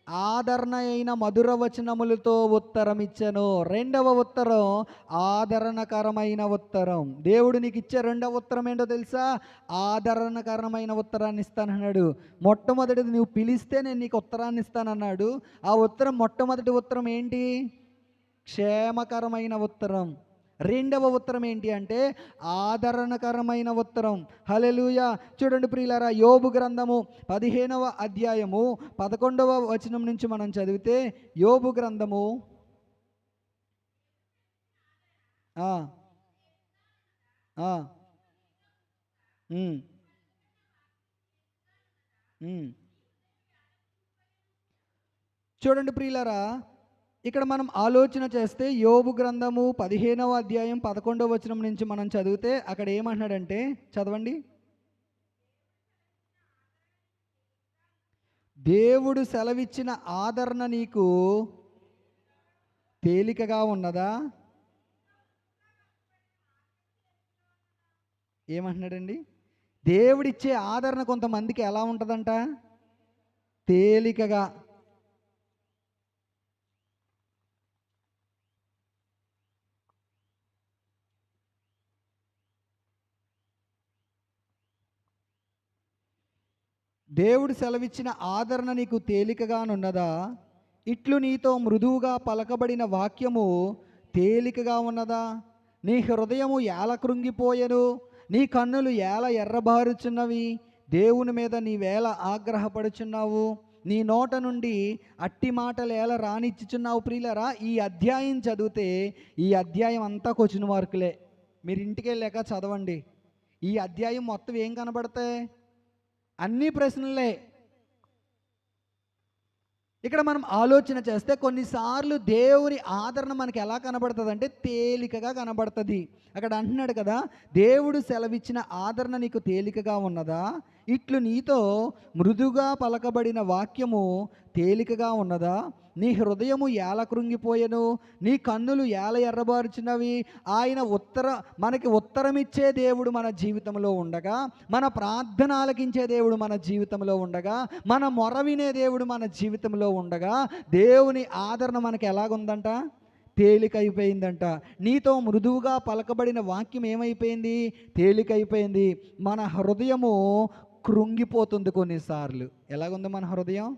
ఆదరణ అయిన మధుర వచనములతో ఉత్తరం ఇచ్చాను. రెండవ ఉత్తరం ఆదరణకరమైన ఉత్తరం. దేవుడు నీకు ఇచ్చే రెండవ ఉత్తరం ఏంటో తెలుసా? ఆదరణకరమైన ఉత్తరాన్ని ఇస్తానన్నాడు. మొట్టమొదటిది నువ్వు పిలిస్తే నేను నీకు ఉత్తరాన్ని ఇస్తానన్నాడు. ఆ ఉత్తరం, మొట్టమొదటి ఉత్తరం ఏంటి? క్షేమకరమైన ఉత్తరం. రెండవ ఉత్తరం ఏంటి అంటే ఆదరణకరమైన ఉత్తరం. హల్లెలూయా. చూడండి ప్రియులారా, యోబు గ్రంథము 15వ అధ్యాయము 11వ వచనం నుంచి మనం చదివితే, యోబు గ్రంథము ఆ ఆ ఉమ్, ఉమ్. చూడండి ప్రియులారా, ఇక్కడ మనం ఆలోచన చేస్తే యోబు గ్రంథము 15వ అధ్యాయం 11వ వచనం నుంచి మనం చదివితే అక్కడ ఏమంటున్నాడంటే, చదవండి. దేవుడు సెలవిచ్చిన ఆదరణ నీకు తేలికగా ఉన్నదా? ఏమంటున్నాడండి? దేవుడిచ్చే ఆదరణ కొంతమందికి ఎలా ఉంటుందంట? తేలికగా. దేవుడు సెలవిచ్చిన ఆదరణ నీకు తేలికగానున్నదా? ఇట్లు నీతో మృదువుగా పలకబడిన వాక్యము తేలికగా ఉన్నదా? నీ హృదయము ఏల కృంగిపోయెను, నీ కన్నులు ఏల ఎర్రబారుచున్నవి. దేవుని మీద నీవేళ ఆగ్రహపడుచున్నావు, నీ నోట నుండి అట్టి మాటలు ఎలా రానిచ్చుచున్నావు. ప్రియులరా, ఈ అధ్యాయం చదివితే ఈ అధ్యాయం అంతా క్వశ్చన్ మార్కులే. మీరు ఇంటికి వెళ్ళాక చదవండి. ఈ అధ్యాయం మొత్తం ఏం కనబడతాయి? అన్ని ప్రశ్నలే. ఇక్కడ మనం ఆలోచన చేస్తే కొన్నిసార్లు దేవుని ఆదరణ మనకి ఎలా కనబడుతుంది అంటే తేలికగా కనబడుతుంది. అక్కడ అంటున్నాడు కదా, దేవుడు సెలవిచ్చిన ఆదరణ నీకు తేలికగా ఉన్నదా? ఇట్లు నీతో మృదుగా పలకబడిన వాక్యము తేలికగా ఉన్నదా? నీ హృదయము ఏల కృంగిపోయెను, నీ కన్నులు ఏల ఎర్రబారుచున్నవి. ఆయన మనకి ఉత్తరమిచ్చే దేవుడు మన జీవితంలో ఉండగా, మన ప్రార్థన ఆలకించే దేవుడు మన జీవితంలో ఉండగా, మన మొర వినే దేవుడు మన జీవితంలో ఉండగా, దేవుని ఆదరణ మనకి ఎలాగుందంట? తేలికైపోయిందంట. నీతో మృదువుగా పలకబడిన వాక్యం ఏమైపోయింది? తేలికైపోయింది. మన హృదయము కృంగిపోతుంది కొన్నిసార్లు. ఎలాగుంది మన హృదయం?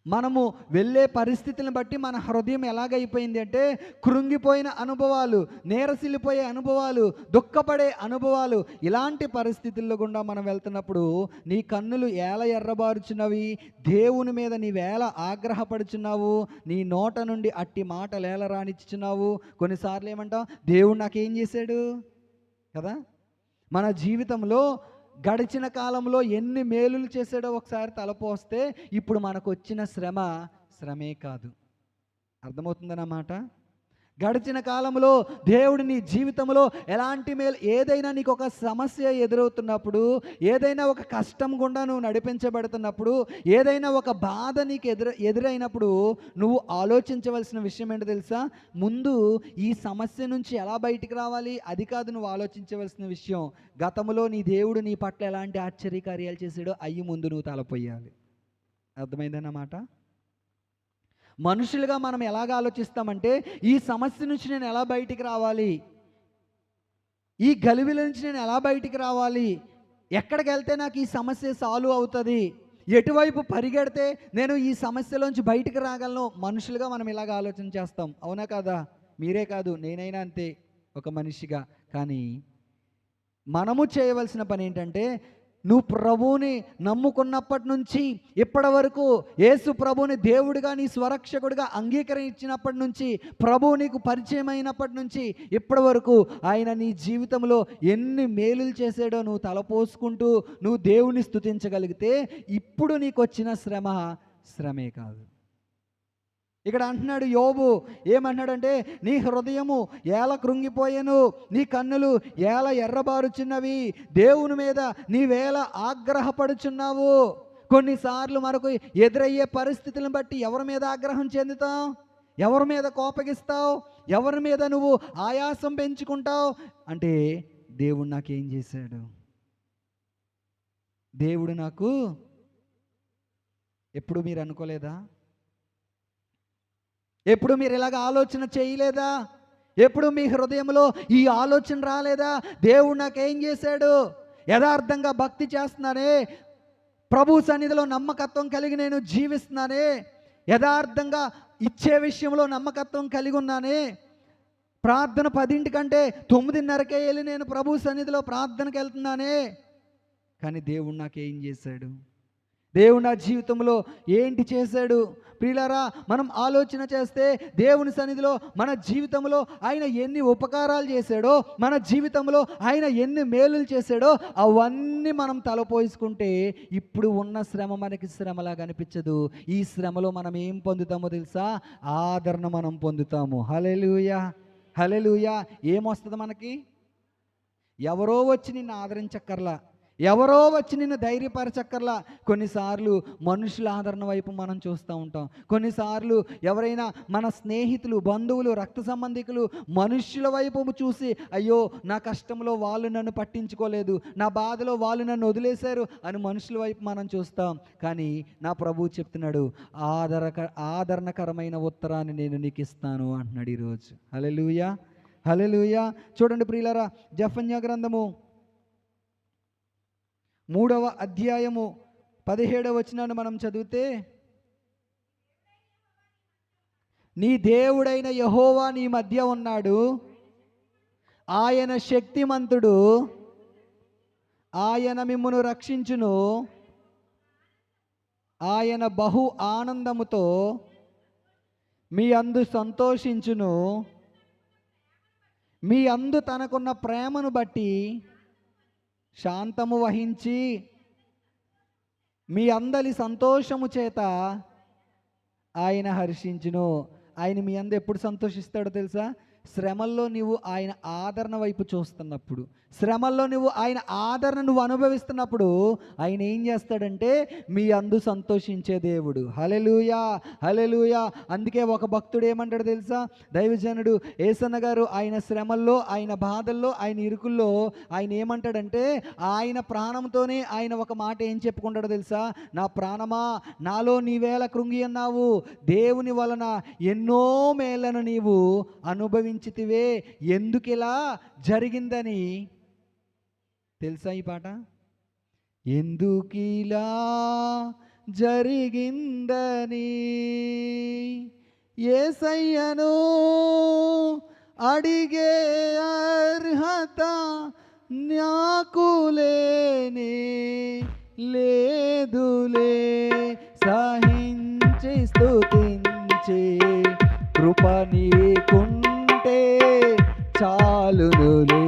మనము వెళ్ళే పరిస్థితులను బట్టి మన హృదయం ఎలాగైపోయింది అంటే కృంగిపోయిన అనుభవాలు, నీరసిల్లిపోయే అనుభవాలు, దుఃఖపడే అనుభవాలు. ఇలాంటి పరిస్థితుల్లో గుండా మనం వెళ్తున్నప్పుడు నీ కన్నులు ఏల ఎర్రబారుచున్నవి, దేవుని మీద నీవేళ ఆగ్రహపడుచున్నావు, నీ నోట నుండి అట్టి మాటలు ఏల రానిచ్చుచున్నావు. కొన్నిసార్లు ఏమంటావు? దేవుడు నాకేం చేశాడు కదా. మన జీవితంలో గడిచిన కాలంలో ఎన్ని మేలులు చేసాడో ఒకసారి తలపోస్తే ఇప్పుడు మనకు వచ్చిన శ్రమే కాదు. అర్థమవుతుందన్నమాట. గడిచిన కాలంలో దేవుడు నీ జీవితంలో ఎలాంటి మేలు, ఏదైనా నీకు ఒక సమస్య ఎదురవుతున్నప్పుడు, ఏదైనా ఒక కష్టం గుండా నువ్వు నడిపించబడుతున్నప్పుడు, ఏదైనా ఒక బాధ నీకు ఎదురైనప్పుడు నువ్వు ఆలోచించవలసిన విషయం ఏంటో తెలుసా? ముందు ఈ సమస్య నుంచి ఎలా బయటికి రావాలి అది కాదు నువ్వు ఆలోచించవలసిన విషయం. గతంలో నీ దేవుడు నీ పట్ల ఎలాంటి ఆశ్చర్యకార్యాలు చేశాడో అయ్యి ముందు నువ్వు తలపోయాలి. అర్థమైందన్నమాట. మనుషులుగా మనం ఎలాగ ఆలోచిస్తామంటే ఈ సమస్య నుంచి నేను ఎలా బయటికి రావాలి, ఈ గలిబిల నుంచి నేను ఎలా బయటికి రావాలి, ఎక్కడికి వెళ్తే నాకు ఈ సమస్య సాల్వ్ అవుతుంది, ఎటువైపు పరిగెడితే నేను ఈ సమస్యలోంచి బయటికి రాగలను. మనుషులుగా మనం ఇలాగ ఆలోచన చేస్తాం. అవునా కాదా? మీరే కాదు, నేనైనా అంతే ఒక మనిషిగా. కానీ మనము చేయవలసిన పని ఏంటంటే, నువ్వు ప్రభువుని నమ్ముకున్నప్పటి నుంచి ఇప్పటి వరకు, యేసు ప్రభువుని దేవుడిగా నీ స్వరక్షకుడిగా అంగీకరించినప్పటి నుంచి, ప్రభువు నీకు పరిచయం అయినప్పటి నుంచి ఇప్పటి వరకు ఆయన నీ జీవితంలో ఎన్ని మేలులు చేసాడో నువ్వు తలపోసుకుంటూ నువ్వు దేవుని స్తుతించగలిగితే ఇప్పుడు నీకు వచ్చిన శ్రమే కాదు. ఇక్కడ అంటున్నాడు యోబు, ఏమంటున్నాడంటే నీ హృదయము ఏల కృంగిపోయెను, నీ కన్నులు ఏల ఎర్రబారుచున్నవి, దేవుని మీద నీవేళ ఆగ్రహపడుచున్నావు. కొన్నిసార్లు మనకు ఎదురయ్యే పరిస్థితులను బట్టి ఎవరి మీద ఆగ్రహం చెందుతావు, ఎవరి మీద కోపగిస్తావు, ఎవరి మీద నువ్వు ఆయాసం పెంచుకుంటావు అంటే దేవుడు నాకేం చేశాడు? దేవుడు నాకు ఎప్పుడు మీరు అనుకోలేదా? ఎప్పుడు మీరు ఇలాగ ఆలోచన చేయలేదా? ఎప్పుడు మీ హృదయంలో ఈ ఆలోచన రాలేదా? దేవుడు నాకేం చేశాడు? యథార్థంగా భక్తి చేస్తున్నానే, ప్రభు సన్నిధిలో నమ్మకత్వం కలిగి నేను జీవిస్తున్నానే, యథార్థంగా ఇచ్చే విషయంలో నమ్మకత్వం కలిగి ఉన్నానే, ప్రార్థన 10 కంటే 9:30కే వెళ్ళి నేను ప్రభు సన్నిధిలో ప్రార్థనకి వెళ్తున్నానే, కానీ దేవుడు నాకేం చేశాడు? దేవుడు నా జీవితంలో ఏంటి చేశాడు? ప్రియులారా, మనం ఆలోచన చేస్తే దేవుని సన్నిధిలో మన జీవితంలో ఆయన ఎన్ని ఉపకారాలు చేశాడో, మన జీవితంలో ఆయన ఎన్ని మేలులు చేశాడో అవన్నీ మనం తలపోసుకుంటే ఇప్పుడు ఉన్న శ్రమ మనకి శ్రమలాగా అనిపించదు. ఈ శ్రమలో మనం ఏం పొందుతామో తెలుసా? ఆదరణ మనం పొందుతాము. హల్లెలూయా, హల్లెలూయా. ఏమొస్తుంది మనకి? ఎవరో వచ్చి నిన్ను ఆదరించక్కర్లా, ఎవరో వచ్చి నిన్ను ధైర్యపరచక్కర్లా. కొన్నిసార్లు మనుషుల ఆదరణ వైపు మనం చూస్తూ ఉంటాం. కొన్నిసార్లు ఎవరైనా మన స్నేహితులు, బంధువులు, రక్త సంబంధికులు మనుష్యుల వైపు చూసి, అయ్యో నా కష్టంలో వాళ్ళు నన్ను పట్టించుకోలేదు, నా బాధలో వాళ్ళు నన్ను వదిలేశారు అని మనుషుల వైపు మనం చూస్తాం. కానీ నా ప్రభువు చెప్తున్నాడు, ఆదరణకరమైన ఉత్తరాన్ని నేను నీకు ఇస్తాను అంటున్నాడు ఈరోజు. హల్లెలూయా, హల్లెలూయా. చూడండి ప్రియులారా, జెఫన్యా గ్రంథము 3వ అధ్యాయము 17వ వచనాన్ని మనం చదివితే, నీ దేవుడైన యెహోవా నీ మధ్య ఉన్నాడు, ఆయన శక్తిమంతుడు, ఆయన మిమ్మును రక్షించును, ఆయన బహు ఆనందముతో మీ అందు సంతోషించును, మీ అందు తనకున్న ప్రేమను బట్టి శాంతము వహించి మీ అందరి సంతోషము చేత ఆయన హర్షించును. ఆయన మీ అందు ఎప్పుడు సంతోషిస్తాడో తెలుసా? శ్రమల్లో నువ్వు ఆయన ఆదరణ వైపు చూస్తున్నప్పుడు, శ్రమల్లో నువ్వు ఆయన ఆదరణ నువ్వు అనుభవిస్తున్నప్పుడు ఆయన ఏం చేస్తాడంటే మీ అందు సంతోషించే దేవుడు. హల్లెలూయా, హల్లెలూయా. అందుకే ఒక భక్తుడు ఏమంటాడు తెలుసా? దైవజనుడు యేసన్న గారు ఆయన శ్రమల్లో, ఆయన బాధల్లో, ఆయన ఇరుకుల్లో ఆయన ఏమంటాడంటే, ఆయన ప్రాణంతోనే ఆయన ఒక మాట ఏం చెప్పుకుంటాడో తెలుసా? నా ప్రాణమా నాలో నీవేళ కృంగి అన్నావు, దేవుని వలన ఎన్నో మేళ్లను నీవు అనుభవించితివే, ఎందుకిలా జరిగిందని. తెలుసా ఈ పాట? ఎందుకిలా జరిగిందని యేసయ్యను అడిగే అర్హత నాకు లేనే లేదులే, సహించి స్తుతించే కృప నీకుంటే చాలునులే,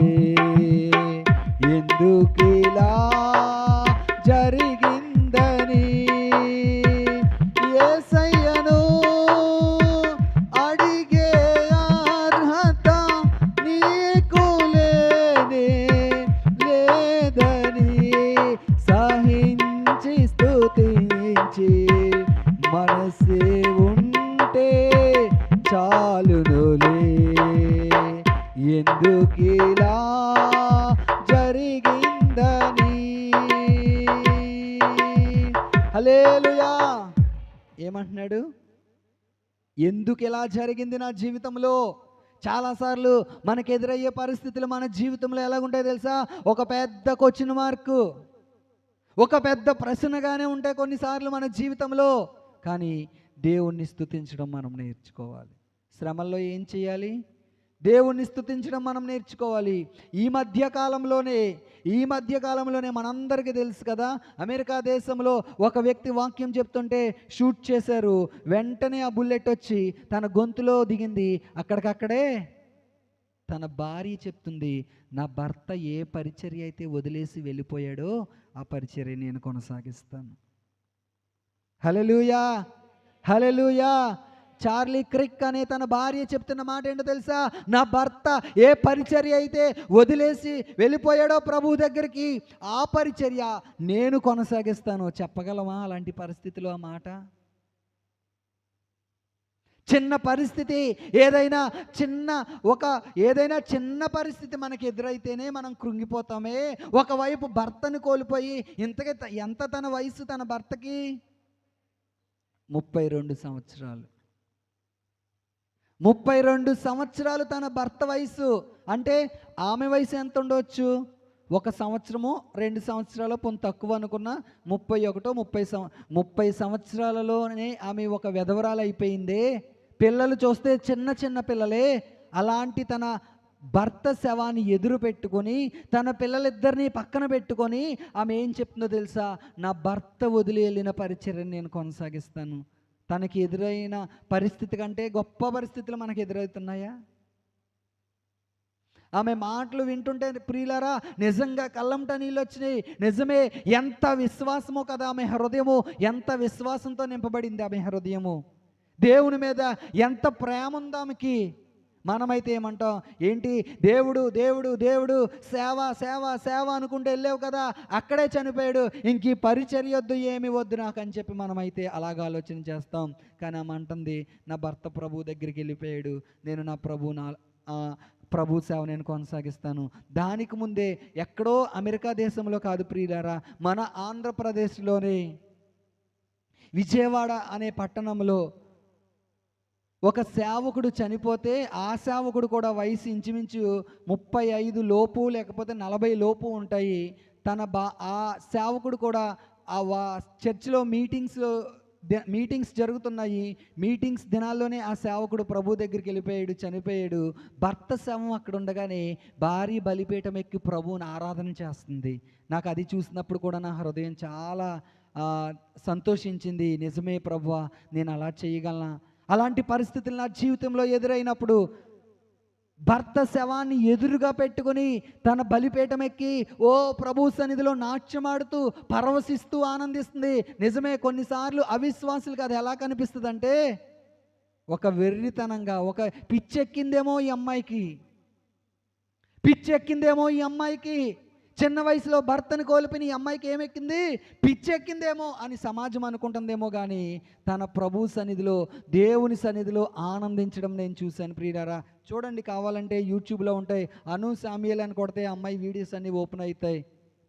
ఎందుకిలా జరిగిందని యేసయ్యను అడిగే అర్హత నీకు లేనే లేదని, సహించి స్తుతించి మనసే ఉంటే చాలునులే, ఎందుకిలా జరిగిందని. హల్లెలూయా. ఏమంటున్నాడు? ఎందుకు ఇలా జరిగింది నా జీవితంలో? చాలాసార్లు మనకు ఎదురయ్యే పరిస్థితులు మన జీవితంలో ఎలాగుంటాయో తెలుసా? ఒక పెద్ద క్వశ్చన్ మార్కు, ఒక పెద్ద ప్రశ్నగానే ఉంటాయి కొన్నిసార్లు మన జీవితంలో. కానీ దేవుణ్ణి స్తుతించడం మనం నేర్చుకోవాలి. శ్రమల్లో ఏం చేయాలి? దేవుణ్ణి స్తుతించడం మనం నేర్చుకోవాలి. ఈ మధ్యకాలంలోనే మనందరికీ తెలుసు కదా, అమెరికా దేశంలో ఒక వ్యక్తి వాక్యం చెప్తుంటే షూట్ చేశారు. వెంటనే ఆ బుల్లెట్ వచ్చి తన గొంతులో దిగింది. అక్కడికక్కడే తన భార్య చెప్తుంది, నా భర్త ఏ పరిచర్య అయితే వదిలేసి వెళ్ళిపోయాడో ఆ పరిచర్య నేను కొనసాగిస్తాను. హల్లెలూయా, హల్లెలూయా. చార్లీ క్రిక్ అనే తన భార్య చెప్తున్న మాట ఏంటో తెలుసా? నా భర్త ఏ పరిచర్య అయితే వదిలేసి వెళ్ళిపోయాడో ప్రభు దగ్గరికి, ఆ పరిచర్య నేను కొనసాగిస్తాను. చెప్పగలమా అలాంటి పరిస్థితిలో ఆ మాట? చిన్న పరిస్థితి, ఏదైనా చిన్న పరిస్థితి మనకి ఎదురైతేనే మనం కృంగిపోతామే. ఒకవైపు భర్తను కోల్పోయి, ఇంతకీ ఎంత తన వయసు తన భర్తకి? 32 సంవత్సరాలు. 32 సంవత్సరాలు తన భర్త వయసు. అంటే ఆమె వయసు ఎంత ఉండవచ్చు? 1 సంవత్సరమో 2 సంవత్సరాలు పొంత తక్కువ అనుకున్న 30 సంవత్సరాలలోనే ఆమె ఒక విధవరాలు అయిపోయిందే. పిల్లలు చూస్తే చిన్న చిన్న పిల్లలే. అలాంటి తన భర్త శవాన్ని ఎదురు పెట్టుకొని, తన పిల్లలిద్దరినీ పక్కన పెట్టుకొని ఆమె ఏం చెప్తుందో తెలుసా? నా భర్త వదిలి వెళ్ళిన పరిచర్యను నేను కొనసాగిస్తాను. తనకి ఎదురైన పరిస్థితి కంటే గొప్ప పరిస్థితులు మనకు ఎదురవుతున్నాయా? ఆమె మాటలు వింటుంటే ప్రియులారా, నిజంగా కళ్ళంట నీళ్ళు వచ్చినాయి. నిజమే, ఎంత విశ్వాసమో కదా ఆమె హృదయము, ఎంత విశ్వాసంతో నింపబడింది ఆమె హృదయము. దేవుని మీద ఎంత ప్రేమ ఉందో ఆమెకి. మనమైతే ఏమంటాం? ఏంటి దేవుడు దేవుడు దేవుడు, సేవ సేవ సేవ అనుకుంటూ వెళ్ళావు కదా, అక్కడే చనిపోయాడు, ఇంక ఈ పరిచర్య వద్దు, ఏమి వద్దు నాకు అని చెప్పి మనమైతే అలాగ ఆలోచన చేస్తాం. కానీ ఆమె అంటుంది, నా భర్త ప్రభు దగ్గరికి వెళ్ళిపోయాడు, నేను నా ప్రభు సేవ నేను కొనసాగిస్తాను. దానికి ముందే ఎక్కడో అమెరికా దేశంలో కాదు ప్రియులారా, మన ఆంధ్రప్రదేశ్లోనే విజయవాడ అనే పట్టణంలో ఒక సేవకుడు చనిపోతే, ఆ సేవకుడు కూడా వయసు ఇంచుమించు 35 లోపు లేకపోతే 40 లోపు ఉంటాయి. ఆ సేవకుడు కూడా చర్చిలో మీటింగ్స్ జరుగుతున్నాయి. మీటింగ్స్ దినాల్లోనే ఆ సేవకుడు ప్రభు దగ్గరికి వెళ్ళిపోయాడు, చనిపోయాడు. భర్త శవం అక్కడ ఉండగానే భార్య బలిపీఠం ఎక్కి ప్రభువుని ఆరాధన చేస్తుంది. నాకు అది చూసినప్పుడు కూడా నా హృదయం చాలా సంతోషించింది. నిజమే ప్రభువా, నేను అలా చేయగలనా? అలాంటి పరిస్థితులు నా జీవితంలో ఎదురైనప్పుడు భర్త శవాన్ని ఎదురుగా పెట్టుకొని తన బలిపీఠం ఎక్కి ఓ ప్రభు సన్నిధిలో నాట్యమాడుతూ పరవశిస్తూ ఆనందిస్తుంది. నిజమే, కొన్నిసార్లు అవిశ్వాసులకు అది ఎలా కనిపిస్తుంది అంటే, ఒక వెర్రితనంగా, ఒక పిచ్చెక్కిందేమో ఈ అమ్మాయికి చిన్న వయసులో భర్తను కోల్పోయిన ఈ అమ్మాయికి ఏమెక్కింది? పిచ్చెక్కిందేమో అని సమాజం అనుకుంటుందేమో. కానీ తన ప్రభు సన్నిధిలో, దేవుని సన్నిధిలో ఆనందించడం నేను చూశాను ప్రియులారా. చూడండి, కావాలంటే యూట్యూబ్లో ఉంటాయి. అను సామ్యుయల్ అని కొడితే అమ్మాయి వీడియోస్ అన్నీ ఓపెన్ అవుతాయి.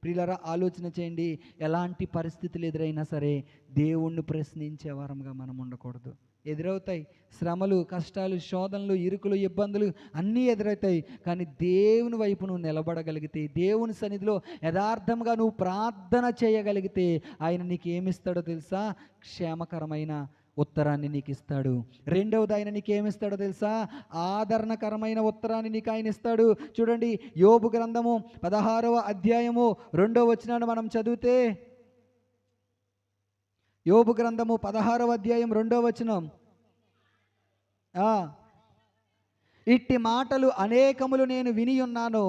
ప్రియులారా, ఆలోచన చేయండి. ఎలాంటి పరిస్థితులు ఎదురైనా సరే దేవుణ్ణి ప్రశ్నించే వారంగా మనం ఉండకూడదు. ఎదురవుతాయి శ్రమలు, కష్టాలు, శోధనలు, ఇరుకులు, ఇబ్బందులు అన్నీ ఎదురవుతాయి. కానీ దేవుని వైపు నువ్వు నిలబడగలిగితే, దేవుని సన్నిధిలో యథార్థంగా నువ్వు ప్రార్థన చేయగలిగితే ఆయన నీకు ఏమిస్తాడో తెలుసా? క్షేమకరమైన ఉత్తరాన్ని నీకు ఇస్తాడు. రెండవది, ఆయన నీకేమిస్తాడో తెలుసా? ఆదరణకరమైన ఉత్తరాన్ని నీకు ఆయన ఇస్తాడు. చూడండి, యోబు గ్రంథము 16వ అధ్యాయము 2వ వచనాన్ని మనం చదివితే, యోబు గ్రంథము 16వ అధ్యాయం 2వ వచనం, ఇట్టి మాటలు అనేకములు నేను విని ఉన్నాను,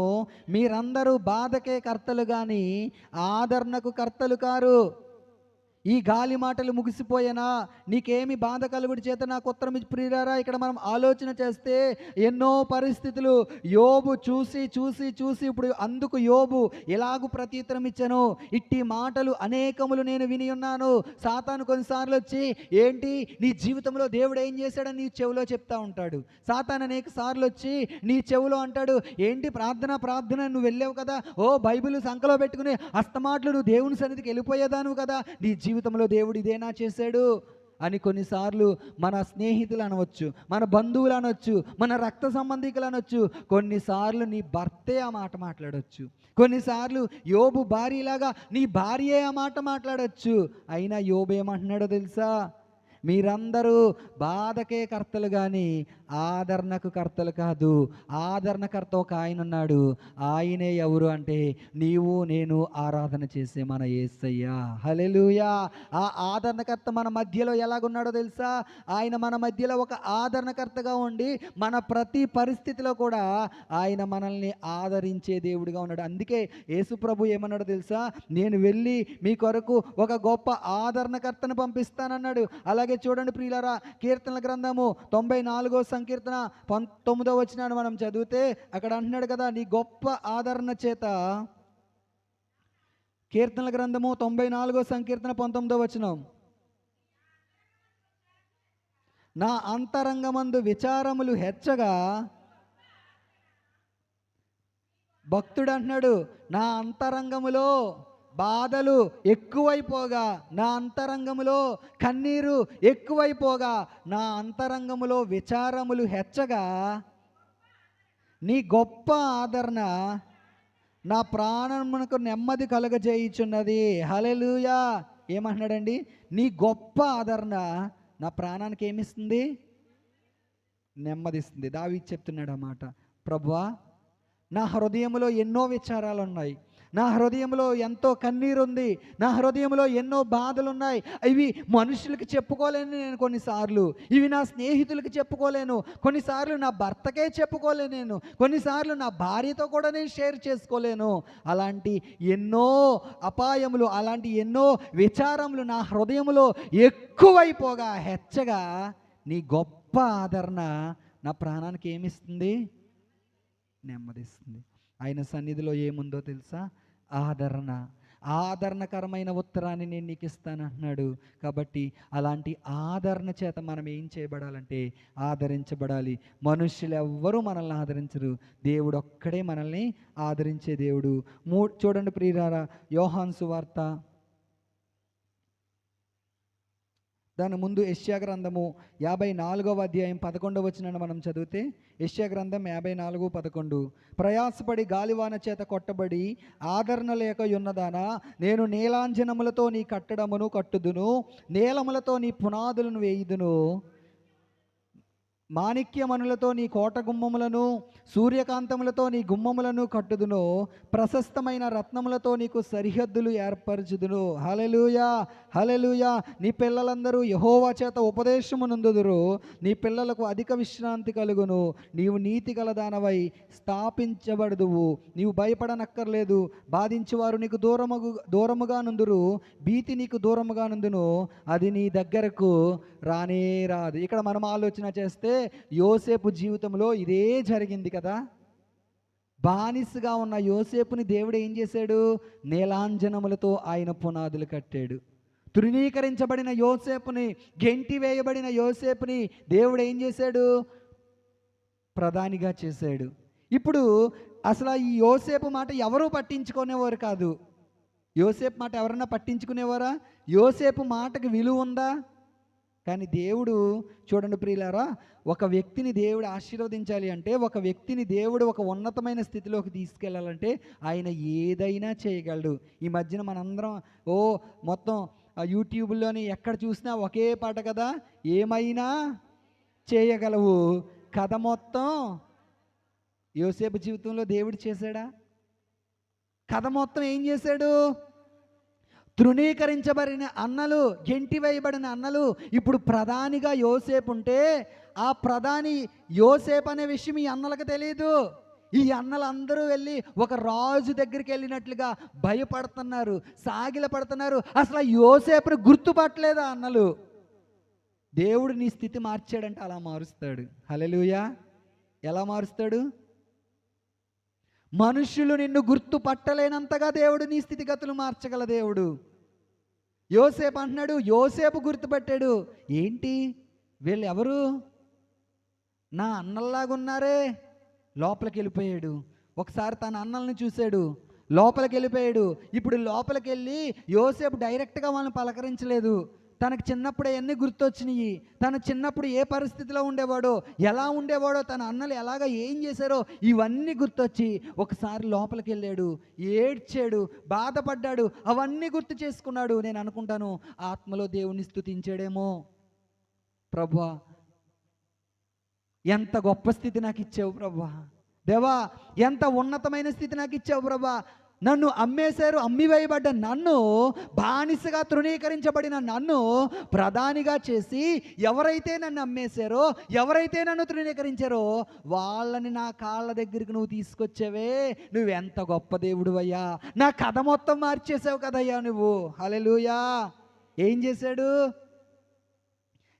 మీరందరూ బాధకే కర్తలు కానీ ఆదరణకు కర్తలు కారు. ఈ గాలి మాటలు ముగిసిపోయేనా? నీకేమి బాధ కలుగుడి చేత నాకు ఉత్తరం ఇచ్చి ప్రియులారా, ఇక్కడ మనం ఆలోచన చేస్తే ఎన్నో పరిస్థితులు యోబు చూసి ఇప్పుడు అందుకు యోబు ఎలాగూ ప్రత్యుత్తరం ఇచ్చాను. ఇట్టి మాటలు అనేకములు నేను విని ఉన్నాను. సాతాను కొన్నిసార్లు వచ్చి, ఏంటి నీ జీవితంలో దేవుడు ఏం చేశాడని నీ చెవిలో చెప్తా ఉంటాడు. సాతాను అనేక సార్లు వచ్చి నీ చెవిలో అంటాడు, ఏంటి ప్రార్థన నువ్వు వెళ్ళావు కదా, ఓ బైబిల్ సంకలో పెట్టుకుని అస్తమాట్లు నువ్వు దేవుని సన్నిధికి వెళ్ళిపోయేదాను కదా, నీ జీవితంలో దేవుడు ఇదేనా చేశాడు అని కొన్నిసార్లు మన స్నేహితులు అనవచ్చు, మన బంధువులు అనొచ్చు, మన రక్త సంబంధికులు అనొచ్చు. కొన్నిసార్లు నీ భర్తే ఆ మాట మాట్లాడవచ్చు. కొన్నిసార్లు యోబు భార్యలాగా నీ భార్యే ఆ మాట మాట్లాడవచ్చు. అయినా యోబు ఏమంటున్నాడో తెలుసా? మీరందరూ బాధకే కర్తలు కానీ ఆదరణకు కర్తలు కాదు. ఆదరణకర్త ఒక ఆయన ఉన్నాడు. ఆయనే ఎవరు అంటే నీవు నేను ఆరాధన చేసే మన యేసయ్య. హల్లెలూయా. ఆ ఆదరణకర్త మన మధ్యలో ఎలాగున్నాడో తెలుసా? ఆయన మన మధ్యలో ఒక ఆదరణకర్తగా ఉండి మన ప్రతి పరిస్థితిలో కూడా ఆయన మనల్ని ఆదరించే దేవుడిగా ఉన్నాడు. అందుకే యేసు ప్రభు ఏమన్నాడో తెలుసా? నేను వెళ్ళి మీ కొరకు ఒక గొప్ప ఆదరణకర్తను పంపిస్తానన్నాడు. అలాగే చూడండి ప్రియులారా, కీర్తనల గ్రంథము 94వ సంకీర్తన 19వ వచనాన్ని మనం చదివితే అక్కడ అంటున్నాడు కదా, నీ గొప్ప ఆదరణ చేత. కీర్తనల గ్రంథము 94వ సంకీర్తన 19వ వచనం, నా అంతరంగమందు విచారములు హెచ్చగా, భక్తుడు అంటున్నాడు నా అంతరంగములో బాధలు ఎక్కువైపోగా, నా అంతరంగములో కన్నీరు ఎక్కువైపోగా, నా అంతరంగములో విచారములు హెచ్చగా, నీ గొప్ప ఆదరణ నా ప్రాణమునకు నెమ్మది కలుగజేయుచున్నది. హల్లెలూయా. ఏమంటున్నాడండి? నీ గొప్ప ఆదరణ నా ప్రాణానికి ఏమిస్తుంది? నెమ్మదిస్తుంది. దావీదు చెప్తున్నాడు అన్నమాట. ప్రభువా, నా హృదయంలో ఎన్నో విచారాలు ఉన్నాయి, నా హృదయంలో ఎంతో కన్నీరు ఉంది, నా హృదయంలో ఎన్నో బాధలు ఉన్నాయి. ఇవి మనుషులకి చెప్పుకోలేను నేను కొన్నిసార్లు, ఇవి నా స్నేహితులకి చెప్పుకోలేను, కొన్నిసార్లు నా భర్తకే చెప్పుకోలేను, నేను కొన్నిసార్లు నా భార్యతో కూడా నేను షేర్ చేసుకోలేను. అలాంటి ఎన్నో అపాయములు, అలాంటి ఎన్నో విచారములు నా హృదయంలో ఎక్కువైపోగా హెచ్చగా, నీ గొప్ప ఆదరణ నా ప్రాణానికి ఏమిస్తుంది? నెమ్మదిస్తుంది. ఆయన సన్నిధిలో ఏముందో తెలుసా? ఆదరణ. ఆదరణకరమైన ఉత్తరాన్ని నేను నీకు ఇస్తానంటున్నాడు. కాబట్టి అలాంటి ఆదరణ చేత మనం ఏం చేయబడాలంటే ఆదరించబడాలి. మనుష్యులు ఎవ్వరూ మనల్ని ఆదరించరు, దేవుడు ఒక్కడే మనల్ని ఆదరించే దేవుడు. చూడండి ప్రియులారా, యోహాను సువార్త, దాని ముందు యెషయా గ్రంథము 54వ అధ్యాయం 11వ వచనాన్ని మనం చదివితే, యెషయా గ్రంథం 54:11, ప్రయాసపడి గాలివాన చేత కొట్టబడి ఆదరణ లేక యున్నదానా, నేను నీలాంజనములతో నీ కట్టడమును కట్టుదును, నీలములతో నీ పునాదులను వేయుదును, మాణిక్యమణులతో నీ కోట గుమ్మములను, సూర్యకాంతములతో నీ గుమ్మములను కట్టుదును, ప్రశస్తమైన రత్నములతో నీకు సరిహద్దులు ఏర్పరచుదును. హల్లెలూయా, హల్లెలూయా. నీ పిల్లలందరూ యెహోవా చేత ఉపదేశము నొందుదురు, నీ పిల్లలకు అధిక విశ్రాంతి కలుగును, నీవు నీతి గలదానవై స్థాపించబడుదువు, నీవు భయపడనక్కర్లేదు, బాధించేవారు నీకు దూరముగా నుందురు, భీతి నీకు దూరముగా నుందును, అది నీ దగ్గరకు రానే రాదు. ఇక్కడ మనం ఆలోచన చేస్తే యోసేపు జీవితంలో ఇదే జరిగింది కదా. బానిసగా ఉన్న యోసేపుని దేవుడు ఏం చేశాడు? నీలాంజనములతో ఆయన పునాదులు కట్టాడు. తృణీకరించబడిన యోసేపుని, గెంటి వేయబడిన యోసేపుని దేవుడు ఏం చేశాడు? ప్రధానిగా చేశాడు. ఇప్పుడు అసలు ఈ యోసేపు మాట ఎవరూ పట్టించుకునేవారు కాదు. యోసేపు మాట ఎవరన్నా పట్టించుకునేవారా? యోసేపు మాటకి విలువ ఉందా? కానీ దేవుడు, చూడండి ప్రియులారా, ఒక వ్యక్తిని దేవుడు ఆశీర్వదించాలి అంటే, ఒక వ్యక్తిని దేవుడు ఒక ఉన్నతమైన స్థితిలోకి తీసుకెళ్ళాలంటే ఆయన ఏదైనా చేయగలడు. ఈ మధ్యన మనందరం మొత్తం యూట్యూబ్లోని ఎక్కడ చూసినా ఒకే పాట కదా, ఏమైనా చేయగలవు. కథ మొత్తం యోసేపు జీవితంలో దేవుడు చేశాడా? కథ మొత్తం ఏం చేశాడు? తృణీకరించబడిన అన్నలు, గెంటి వేయబడిన అన్నలు ఇప్పుడు ప్రధానిగా యోసేపు ఉంటే, ఆ ప్రధాని యోసేపు అనే విషయం ఈ అన్నలకు తెలియదు. ఈ అన్నలందరూ వెళ్ళి ఒక రాజు దగ్గరికి వెళ్ళినట్లుగా భయపడుతున్నారు, సాగిల పడుతున్నారు. అసలు యోసేపుని గుర్తుపట్టలేదు ఆ అన్నలు. దేవుడు నీ స్థితి మార్చాడంటే అలా మారుస్తాడు. హల్లెలూయా. ఎలా మారుస్తాడు? మనుషులు నిన్ను గుర్తుపట్టలేనంతగా దేవుడు నీ స్థితిగతులు మార్చగల దేవుడు. యోసేపు అంటున్నాడు, యోసేపు గుర్తుపట్టాడు. ఏంటి వీళ్ళు ఎవరు? నా అన్నల్లాగున్నారే. లోపలికి వెళ్ళిపోయాడు. ఒకసారి తన అన్నల్ని చూశాడు, లోపలికి వెళ్ళిపోయాడు. ఇప్పుడు లోపలికి వెళ్ళి యోసేపు డైరెక్ట్గా వాళ్ళని పలకరించలేదు. తనకు చిన్నప్పుడు అవన్నీ గుర్తొచ్చినాయి. తను చిన్నప్పుడు ఏ పరిస్థితిలో ఉండేవాడో, ఎలా ఉండేవాడో, తన అన్నలు ఎలాగ ఏం చేశారో ఇవన్నీ గుర్తొచ్చి ఒకసారి లోపలికి వెళ్ళాడు, ఏడ్చాడు, బాధపడ్డాడు, అవన్నీ గుర్తు చేసుకున్నాడు. నేను అనుకుంటాను ఆత్మలో దేవుణ్ణి స్తుతించాడేమో. ప్రభువా, ఎంత గొప్ప స్థితి నాకు ఇచ్చావు ప్రభువా, దేవా ఎంత ఉన్నతమైన స్థితి నాకు ఇచ్చావు ప్రభువా. నన్ను అమ్మేశారు, అమ్మివేయబడ్డ నన్ను, బానిసగా తృణీకరించబడిన నన్ను ప్రధానిగా చేసి ఎవరైతే నన్ను అమ్మేశారో, ఎవరైతే నన్ను తృణీకరించారో వాళ్ళని నా కాళ్ళ దగ్గరికి నువ్వు తీసుకొచ్చావే. నువ్వెంత గొప్ప దేవుడు అయ్యా. నా కథ మొత్తం మార్చేసావు కదయ్యా నువ్వు. హల్లెలూయా. ఏం చేశాడు?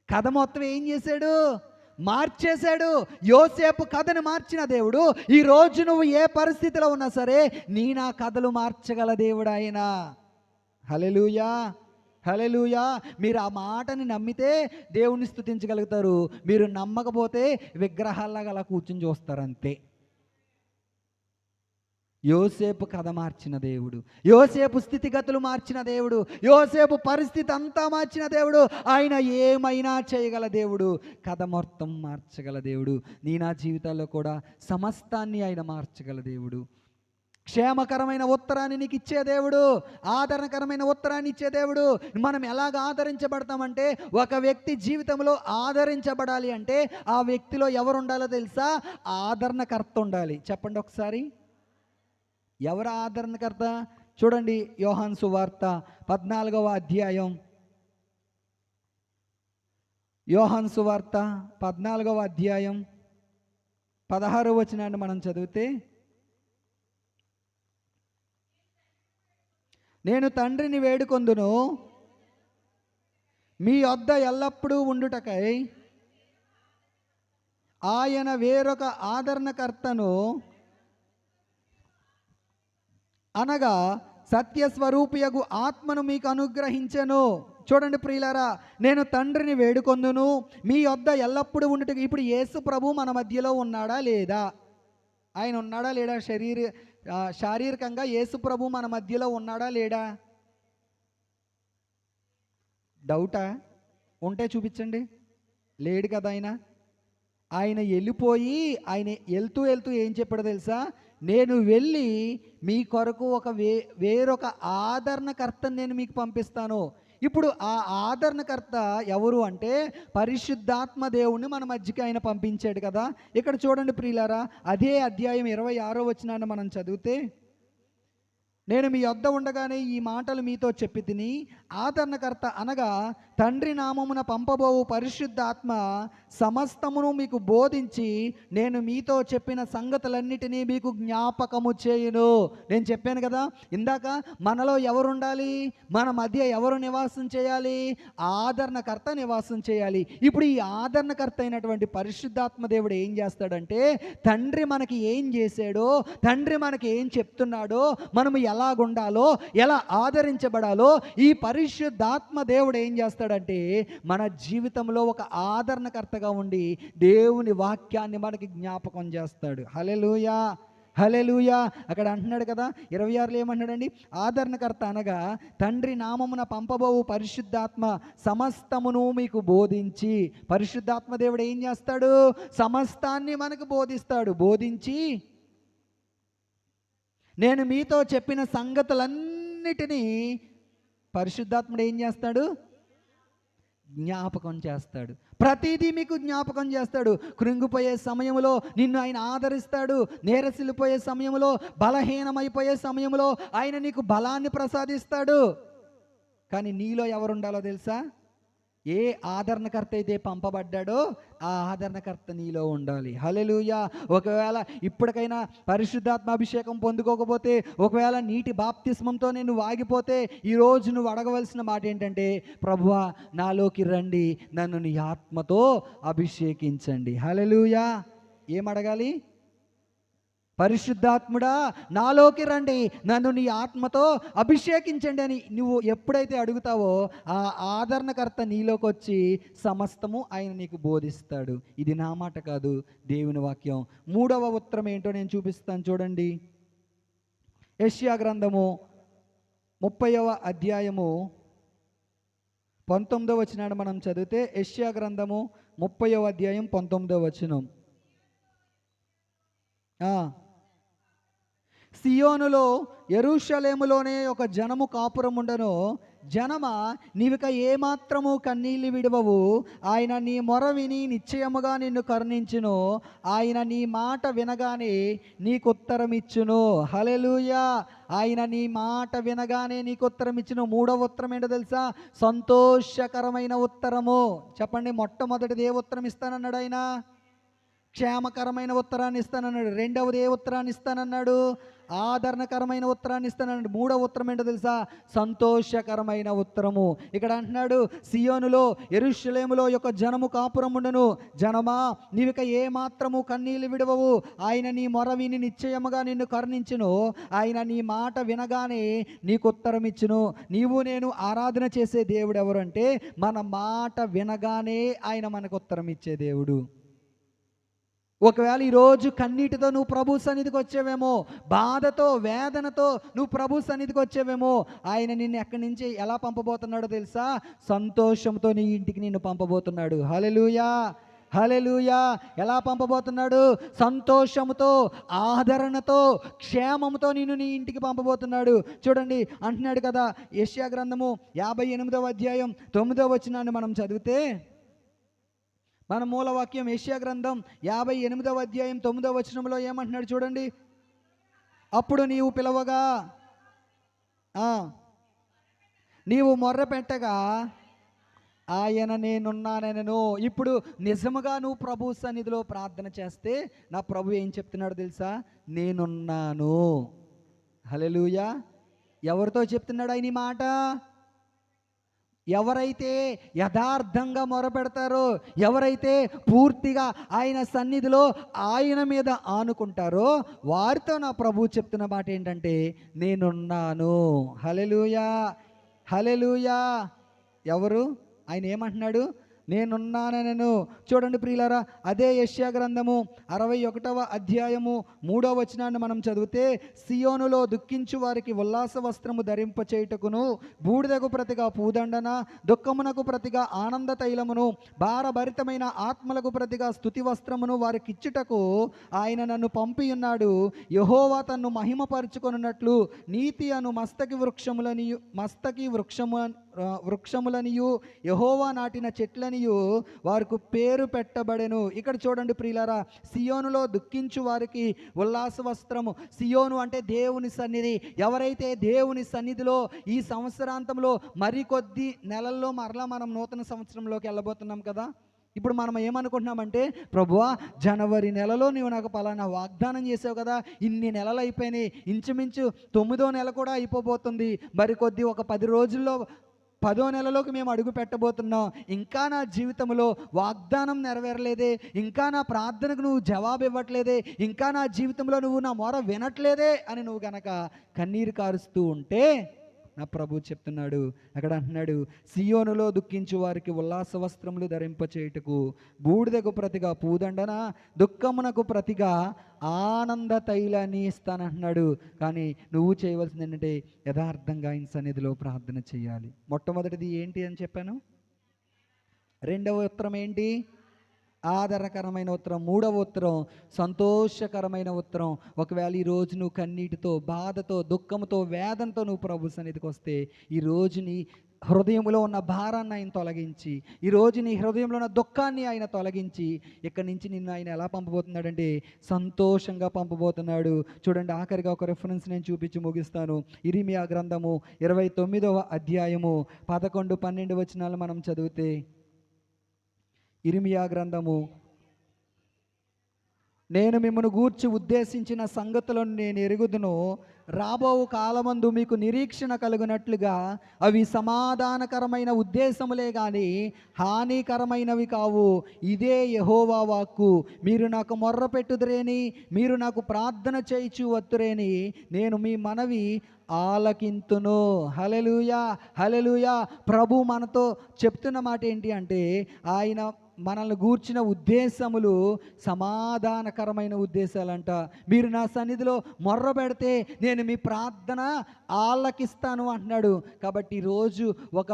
కథ మొత్తం ఏం చేశాడు? మార్చేశాడు. యోసేపు కథను మార్చిన దేవుడు ఈరోజు నువ్వు ఏ పరిస్థితిలో ఉన్నా సరే నా కథలు మార్చగల దేవుడు ఆయన. హల్లెలూయా, హల్లెలూయా. మీరు ఆ మాటని నమ్మితే దేవుణ్ణి స్తుతించగలుగుతారు. మీరు నమ్మకపోతే విగ్రహాల్లాగా అలా కూర్చుని చూస్తారు అంతే. యోసేపు కథ మార్చిన దేవుడు, యోసేపు స్థితిగతులు మార్చిన దేవుడు, యోసేపు పరిస్థితి అంతా మార్చిన దేవుడు, ఆయన ఏమైనా చేయగల దేవుడు, కథ మొత్తం మార్చగల దేవుడు. నా జీవితాల్లో కూడా సమస్తాన్ని ఆయన మార్చగల దేవుడు. క్షేమకరమైన ఉత్తరాన్ని నీకు ఇచ్చే దేవుడు, ఆదరణకరమైన ఉత్తరాన్ని ఇచ్చే దేవుడు. మనం ఎలాగ ఆదరించబడతామంటే, ఒక వ్యక్తి జీవితంలో ఆదరించబడాలి అంటే ఆ వ్యక్తిలో ఎవరు ఉండాలో తెలుసా? ఆదరణకర్త ఉండాలి. చెప్పండి ఒకసారి, ఎవరు ఆదరణకర్త? చూడండి, యోహాను సువార్త 14వ అధ్యాయం, యోహాను సువార్త 14వ అధ్యాయం 16వ వచనాన్ని మనం చదివితే, నేను తండ్రిని వేడుకొందును, మీ వద్ద ఎల్లప్పుడూ ఉండుటకై ఆయన వేరొక ఆదరణకర్తను, అనగా సత్యస్వరూపియగు ఆత్మను మీకు అనుగ్రహించెను. చూడండి ప్రియులారా, నేను తండ్రిని వేడుకొందును, మీ వద్ద ఎల్లప్పుడూ ఉండుటకు. ఇప్పుడు యేసు ప్రభు మన మధ్యలో ఉన్నాడా లేదా? ఆయన ఉన్నాడా లేడా? శారీరకంగా యేసు ప్రభు మన మధ్యలో ఉన్నాడా లేడా? డౌటా? ఉంటే చూపించండి. లేడు కదా ఆయన. ఆయన వెళ్ళిపోయి, ఆయన వెళ్తూ వెళ్తూ ఏం చెప్పాడో తెలుసా? నేను వెళ్ళి మీ కొరకు వేరొక ఆదరణకర్తను నేను మీకు పంపిస్తాను. ఇప్పుడు ఆ ఆదరణకర్త ఎవరు అంటే, పరిశుద్ధాత్మ దేవుణ్ణి మన మధ్యకి ఆయన పంపించాడు కదా. ఇక్కడ చూడండి ప్రియులారా, అదే అధ్యాయం 26వ వచనాన్ని మనం చదివితే, నేను మీ వద్ద ఉండగానే ఈ మాటలు మీతో చెప్పి తిని, ఆదరణకర్త అనగా తండ్రి నామమున పంపబోవు పరిశుద్ధాత్మ సమస్తమును మీకు బోధించి, నేను మీతో చెప్పిన సంగతులన్నిటినీ మీకు జ్ఞాపకము చేయును. నేను చెప్పాను కదా ఇందాక, మనలో ఎవరు ఉండాలి? మన మధ్య ఎవరు నివాసం చేయాలి? ఆదరణకర్త నివాసం చేయాలి. ఇప్పుడు ఈ ఆదరణకర్త అయినటువంటి పరిశుద్ధాత్మ దేవుడు ఏం చేస్తాడంటే, తండ్రి మనకి ఏం చేశాడో, తండ్రి మనకి ఏం చెప్తున్నాడో, మనము ఎలాగుండాలో, ఎలా ఆదరించబడాలో, ఈ పరిశుద్ధాత్మ దేవుడు ఏం చేస్తాడంటే, మన జీవితంలో ఒక ఆదరణకర్తగా ఉండి దేవుని వాక్యాన్ని మనకి జ్ఞాపకం చేస్తాడు. హల్లెలూయా, హల్లెలూయా. అక్కడ అంటున్నాడు కదా 26లో ఏమన్నాడండి? ఆదరణకర్త అనగా తండ్రి నామమున పంపబోవు పరిశుద్ధాత్మ సమస్తమును మీకు బోధించి. పరిశుద్ధాత్మ దేవుడు ఏం చేస్తాడు? సమస్తాన్ని మనకు బోధిస్తాడు. బోధించి, నేను మీతో చెప్పిన సంగతులన్నిటినీ పరిశుద్ధాత్ముడు ఏం చేస్తాడు? జ్ఞాపకం చేస్తాడు. ప్రతిదీ మీకు జ్ఞాపకం చేస్తాడు. కృంగిపోయే సమయంలో నిన్ను ఆయన ఆదరిస్తాడు. నీరసిల్లిపోయే సమయంలో, బలహీనమైపోయే సమయంలో ఆయన నీకు బలాన్ని ప్రసాదిస్తాడు. కానీ నీలో ఎవరు ఉండాలో తెలుసా? ఏ ఆదరణకర్త అయితే పంపబడ్డాడో ఆ ఆదరణకర్త నీలో ఉండాలి. హల్లెలూయా. ఒకవేళ ఇప్పటికైనా పరిశుద్ధాత్మ అభిషేకం పొందుకోకపోతే, ఒకవేళ నీటి బాప్తిస్మంతో నేను ఆగిపోతే, ఈరోజు నువ్వు అడగవలసిన మాట ఏంటంటే, ప్రభువా నాలోకి రండి, నన్ను నీ ఆత్మతో అభిషేకించండి. హల్లెలూయా. ఏమడగాలి? పరిశుద్ధాత్ముడా నాలోకి రండి, నన్ను నీ ఆత్మతో అభిషేకించండి అని నువ్వు ఎప్పుడైతే అడుగుతావో, ఆ ఆదరణకర్త నీలోకి వచ్చి సమస్తము ఆయన నీకు బోధిస్తాడు. ఇది నా మాట కాదు, దేవుని వాక్యం. 3వ ఉత్తరం ఏంటో నేను చూపిస్తాను చూడండి. యెషయా గ్రంథము 30వ అధ్యాయము 19వ వచనాన్ని మనం చదివితే, యెషయా గ్రంథము 30వ అధ్యాయం 19వ వచనం. సియోనులో, యెరూషలేములోనే ఒక జనము కాపురం ఉండను. జనమా, నీవిక ఏమాత్రము కన్నీళ్లు విడవవు. ఆయన నీ మొర విని నిశ్చయముగా నిన్ను కరుణించును. ఆయన నీ మాట వినగానే నీకు ఉత్తరం ఇచ్చును. హల్లెలూయా. ఆయన నీ మాట వినగానే నీకు ఉత్తరం ఇచ్చును. 3వ ఉత్తరం ఏంటో తెలుసా? సంతోషకరమైన ఉత్తరము. చెప్పండి, మొట్టమొదటిది ఏ ఉత్తరం ఇస్తానన్నాడు ఆయన? క్షేమకరమైన ఉత్తరాన్ని ఇస్తానన్నాడు. రెండవది ఏ ఉత్తరాన్ని ఇస్తానన్నాడు? ఆదరణకరమైన ఉత్తరాన్ని ఇస్తానన్నాడు. మూడవ ఉత్తరం ఏంటో తెలుసా? సంతోషకరమైన ఉత్తరము. ఇక్కడ అంటున్నాడు, సియోనులో యెరూషలేములో యొక్క జనము కాపురముండును. జనమా, నీవిక ఏ మాత్రము కన్నీళ్లు విడవవు. ఆయన నీ మొర విని నిశ్చయముగా నిన్ను కరుణించును. ఆయన నీ మాట వినగానే నీకు ఉత్తరం ఇచ్చును. నీవు నేను ఆరాధన చేసే దేవుడు ఎవరు అంటే, మన మాట వినగానే ఆయన మనకు ఉత్తరం ఇచ్చే దేవుడు. ఒకవేళ ఈరోజు కన్నీటితో నువ్వు ప్రభు సన్నిధికి వచ్చేవేమో, బాధతో వేదనతో నువ్వు ప్రభు సన్నిధికి వచ్చేవేమో, ఆయన నిన్ను ఎక్కడి నుంచి ఎలా పంపబోతున్నాడో తెలుసా? సంతోషంతో నీ ఇంటికి నిన్ను పంపబోతున్నాడు. హల్లెలూయా, హల్లెలూయా. ఎలా పంపబోతున్నాడు? సంతోషముతో, ఆదరణతో, క్షేమంతో నిన్ను నీ ఇంటికి పంపబోతున్నాడు. చూడండి, అంటున్నాడు కదా, యెషయా గ్రంథము 58వ అధ్యాయం 9వ వచనాన్ని మనం చదివితే, మన మూలవాక్యం యెషయా గ్రంథం 58వ అధ్యాయం 9వ వచనంలో ఏమంటున్నాడు చూడండి. అప్పుడు నీవు పిలవగా, నీవు మొర్ర పెట్టగా ఆయన నేనున్నానెను. ఇప్పుడు నిజముగా నువ్వు ప్రభు సన్నిధిలో ప్రార్థన చేస్తే నా ప్రభు ఏం చెప్తున్నాడో తెలుసా? నేనున్నాను. హల్లెలూయా. ఎవరితో చెప్తున్నాడు ఆయన ఈ మాట? ఎవరైతే యథార్థంగా మొరపెడతారో, ఎవరైతే పూర్తిగా ఆయన సన్నిధిలో ఆయన మీద ఆనుకుంటారో, వారితో నా ప్రభు చెప్తున్న మాట ఏంటంటే, నేనున్నాను. హల్లెలూయా, హల్లెలూయా. ఎవరు? ఆయన ఏమంటున్నాడు? నేనున్నానెను. చూడండి ప్రియులారా, అదే యెషయా గ్రంథము 61వ అధ్యాయము 3వ వచనాన్ని మనం చదివితే, సియోనులో దుఃఖించు వారికి ఉల్లాస వస్త్రము ధరింప చేయుటకును, బూడిదకు ప్రతిగా పూదండన, దుఃఖమునకు ప్రతిగా ఆనంద తైలమును, భారభరితమైన ఆత్మలకు ప్రతిగా స్తుతి వస్త్రమును వారికి ఇచ్చుటకు ఆయన నన్ను పంపి ఉన్నాడు. యెహోవా తన్ను మహిమపరుచుకొనున్నట్లు నీతి అను మస్తకి వృక్షములనియు యెహోవా నాటిన చెట్లనియు వారికి పేరు పెట్టబడెను. ఇక్కడ చూడండి ప్రియులారా, సియోనులో దుఃఖించు వారికి ఉల్లాస వస్త్రము. సియోను అంటే దేవుని సన్నిధి. ఎవరైతే దేవుని సన్నిధిలో ఈ సంవత్సరాంతంలో మరికొద్ది నెలల్లో మరలా మనం నూతన సంవత్సరంలోకి వెళ్ళబోతున్నాం కదా. ఇప్పుడు మనం ఏమనుకుంటున్నామంటే, ప్రభువా జనవరి నెలలో నీవు నాకు పలానా వాగ్దానం చేసావు కదా, ఇన్ని నెలలు అయిపోయినాయి, ఇంచుమించు 9వ నెల కూడా అయిపోబోతుంది, మరికొద్ది ఒక 10 రోజుల్లో 10వ నెలలోకి మేము అడుగు పెట్టబోతున్నాం. ఇంకా నా జీవితంలో వాగ్దానం నెరవేరలేదే, ఇంకా నా ప్రార్థనకు నువ్వు జవాబు ఇవ్వట్లేదే, ఇంకా నా జీవితంలో నువ్వు నా మొర వినట్లేదే అని నువ్వు గనక కన్నీరు కారుస్తూ ఉంటే, నా ప్రభు చెప్తున్నాడు, అక్కడ అంటున్నాడు, సియోనులో దుఃఖించు వారికి ఉల్లాస వస్త్రములు ధరింపచేయుటకు, బూడిదకు ప్రతిగా పూదండన, దుఃఖమునకు ప్రతిగా ఆనంద తైలాన్ని ఇస్తానంటున్నాడు. కానీ నువ్వు చేయవలసింది ఏంటంటే, యథార్థంగా ఆయన సన్నిధిలో ప్రార్థన చేయాలి. మొట్టమొదటిది ఏంటి అని చెప్పాను? రెండవ ఉత్తరం ఏంటి? ఆదరణకరమైన ఉత్తరం. మూడవ ఉత్తరం సంతోషకరమైన ఉత్తరం. ఒకవేళ ఈరోజు నువ్వు కన్నీటితో, బాధతో, దుఃఖంతో, వేదనతో నువ్వు ప్రభు సన్నిధికి వస్తే, ఈరోజు నీ హృదయంలో ఉన్న భారాన్ని ఆయన తొలగించి, ఈరోజు నీ హృదయంలో ఉన్న దుఃఖాన్ని ఆయన తొలగించి, ఇక్కడి నుంచి నిన్ను ఆయన ఎలా పంపబోతున్నాడంటే సంతోషంగా పంపబోతున్నాడు. చూడండి, ఆఖరిగా ఒక రెఫరెన్స్ నేను చూపించి ముగిస్తాను. ఇరిమియా గ్రంథము 29వ అధ్యాయము 11, 12 వచనాలు మనం చదివితే, ఇరిమియా గ్రంథము, నేను మిమ్మల్ని గూర్చి ఉద్దేశించిన సంగతులను నేను ఎరుగుదును, రాబో కాలమందు మీకు నిరీక్షణ కలుగునట్లుగా అవి సమాధానకరమైన ఉద్దేశములే గాని హానికరమైనవి కావు. ఇదే యెహోవా వాక్కు. మీరు నాకు మొర్ర పెట్టుదురేని, మీరు నాకు ప్రార్థన చేయిచు వత్తురేని, నేను మీ మనవి ఆలకింతును. హల్లెలూయా, హల్లెలూయా. ప్రభు మనతో చెప్తున్న మాట ఏంటి అంటే, ఆయన మనల్ని గూర్చిన ఉద్దేశములు సమాధానకరమైన ఉద్దేశాలంట. మీరు నా సన్నిధిలో మొర్ర పెడితే నేను మీ ప్రార్థన ఆలకిస్తాను అంటున్నాడు. కాబట్టి ఈరోజు ఒక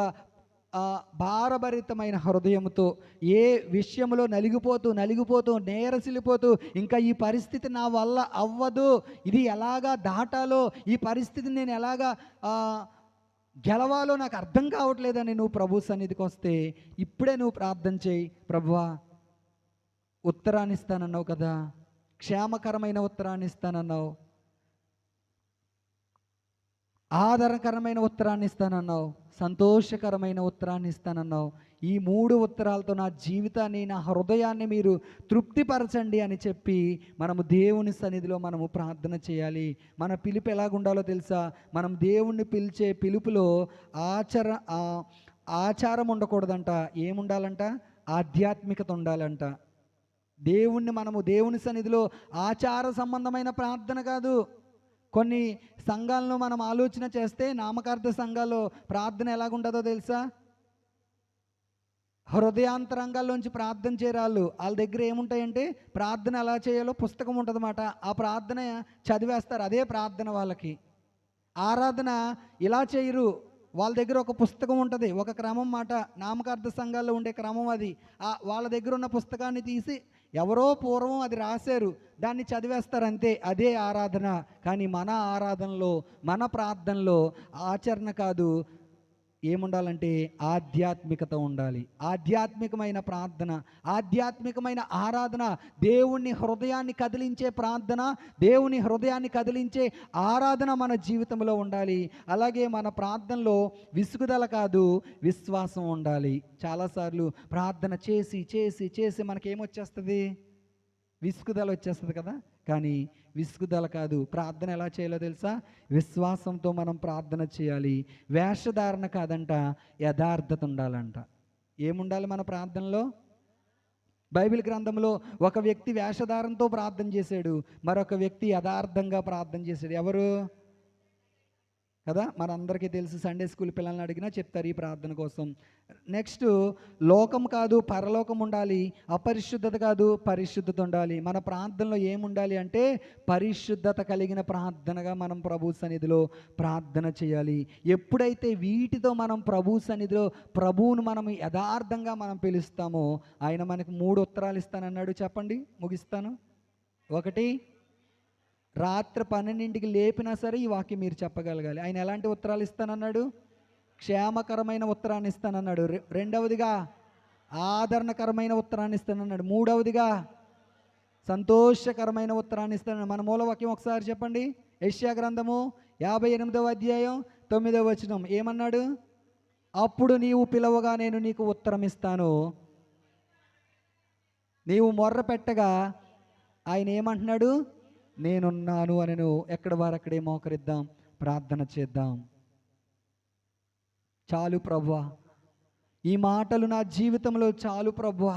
భారభరితమైన హృదయంతో, ఏ విషయంలో నలిగిపోతూ నేరసిల్లిపోతూ, ఇంకా ఈ పరిస్థితి నా వల్ల అవ్వదు, ఇది ఎలాగా దాటాలో, ఈ పరిస్థితిని నేను ఎలాగా గెలవాలో నాకు అర్థం కావట్లేదని నువ్వు ప్రభు సన్నిధికి వస్తే, ఇప్పుడే నువ్వు ప్రార్థన చేయి. ప్రభువా, ఉత్తరాన్ని ఇస్తానన్నావు కదా, క్షేమకరమైన ఉత్తరాన్ని ఇస్తానన్నావు, ఆదరణకరమైన ఉత్తరాన్ని ఇస్తానన్నావు, సంతోషకరమైన ఉత్తరాన్ని ఇస్తానన్నావు. ఈ 3 ఉత్తరాలతో నా జీవితాన్ని, నా హృదయాన్ని మీరు తృప్తిపరచండి అని చెప్పి మనము దేవుని సన్నిధిలో మనము ప్రార్థన చేయాలి. మన పిలుపు ఎలాగుండాలో తెలుసా? మనం దేవుణ్ణి పిలిచే పిలుపులో ఆచారం ఉండకూడదంట. ఏముండాలంట? ఆధ్యాత్మికత ఉండాలంట. దేవుని సన్నిధిలో ఆచార సంబంధమైన ప్రార్థన కాదు. కొన్ని సంఘాలను మనం ఆలోచన చేస్తే, నామకార్థ సంఘాల్లో ప్రార్థన ఎలాగుంటుందో తెలుసా? హృదయాంతరంగాల్లోంచి ప్రార్థన చేయరాళ్ళు. వాళ్ళ దగ్గర ఏముంటాయంటే, ప్రార్థన ఎలా చేయాలో పుస్తకం ఉంటుందన్నమాట. ఆ ప్రార్థన చదివేస్తారు, అదే ప్రార్థన వాళ్ళకి. ఆరాధన ఇలా చేయరు, వాళ్ళ దగ్గర ఒక పుస్తకం ఉంటుంది, ఒక క్రమం మాట. నామకార్థ సంఘాల్లో ఉండే క్రమం అది. వాళ్ళ దగ్గర ఉన్న పుస్తకాన్ని తీసి ఎవరో పూర్వం అది రాశారు, దాన్ని చదివేస్తారు అంతే. అదే ఆరాధన. కానీ మన ఆరాధనలో, మన ప్రార్థనలో ఆచరణ కాదు. ఏముండాలంటే ఆధ్యాత్మికత ఉండాలి. ఆధ్యాత్మికమైన ప్రార్థన, ఆధ్యాత్మికమైన ఆరాధన, దేవుని హృదయాన్ని కదిలించే ప్రార్థన, దేవుని హృదయాన్ని కదిలించే ఆరాధన మన జీవితంలో ఉండాలి. అలాగే మన ప్రార్థనలో విసుగుదల కాదు, విశ్వాసం ఉండాలి. చాలాసార్లు ప్రార్థన చేసి చేసి చేసి మనకేమొచ్చేస్తుంది? విసుగుదల వచ్చేస్తుంది కదా. కానీ విసుగుదల కాదు. ప్రార్థన ఎలా చేయాలో తెలుసా? విశ్వాసంతో మనం ప్రార్థన చేయాలి. వేషధారణ కాదంట, యథార్థత ఉండాలంట. ఏముండాలి మన ప్రార్థనలో? బైబిల్ గ్రంథంలో ఒక వ్యక్తి వేషధారణతో ప్రార్థన చేశాడు, మరొక వ్యక్తి యథార్థంగా ప్రార్థన చేశాడు. ఎవరు కదా? మనందరికీ తెలుసు. సండే స్కూల్ పిల్లల్ని అడిగినా చెప్తారు ఈ ప్రార్థన కోసం. నెక్స్ట్, లోకం కాదు పరలోకం ఉండాలి, అపరిశుద్ధత కాదు పరిశుద్ధత ఉండాలి. మన ప్రార్థనలో ఏముండాలి అంటే పరిశుద్ధత కలిగిన ప్రార్థనగా మనం ప్రభు సన్నిధిలో ప్రార్థన చేయాలి. ఎప్పుడైతే వీటితో మనం ప్రభు సన్నిధిలో ప్రభువును మనం యథార్థంగా మనం పిలుస్తామో, ఆయన మనకు 3 ఉత్తరాలు ఇస్తానన్నాడు. చెప్పండి, ముగిస్తాను. 1, రాత్రి 12ంటికి లేపినా సరే ఈ వాక్యం మీరు చెప్పగలగాలి. ఆయన ఎలాంటి ఉత్తరాలు ఇస్తానన్నాడు? క్షేమకరమైన ఉత్తరాన్ని ఇస్తానన్నాడు. 2వదిగా ఆదరణకరమైన ఉత్తరాన్ని ఇస్తానన్నాడు. 3వదిగా సంతోషకరమైన ఉత్తరాన్ని ఇస్తానన్నాడు. మన మూలవాక్యం ఒకసారి చెప్పండి. యెషయా గ్రంథము 58వ అధ్యాయం 9వ వచనం ఏమన్నాడు? అప్పుడు నీవు పిలవగా నేను నీకు ఉత్తరం ఇస్తాను, నీవు మొర్ర పెట్టగా ఆయన ఏమంటున్నాడు? నేనున్నాను అనను. ఎక్కడ వారు అక్కడే మోకరిద్దాం, ప్రార్థన చేద్దాం. చాలు ప్రభువా, ఈ మాటలు నా జీవితంలో చాలు ప్రభువా,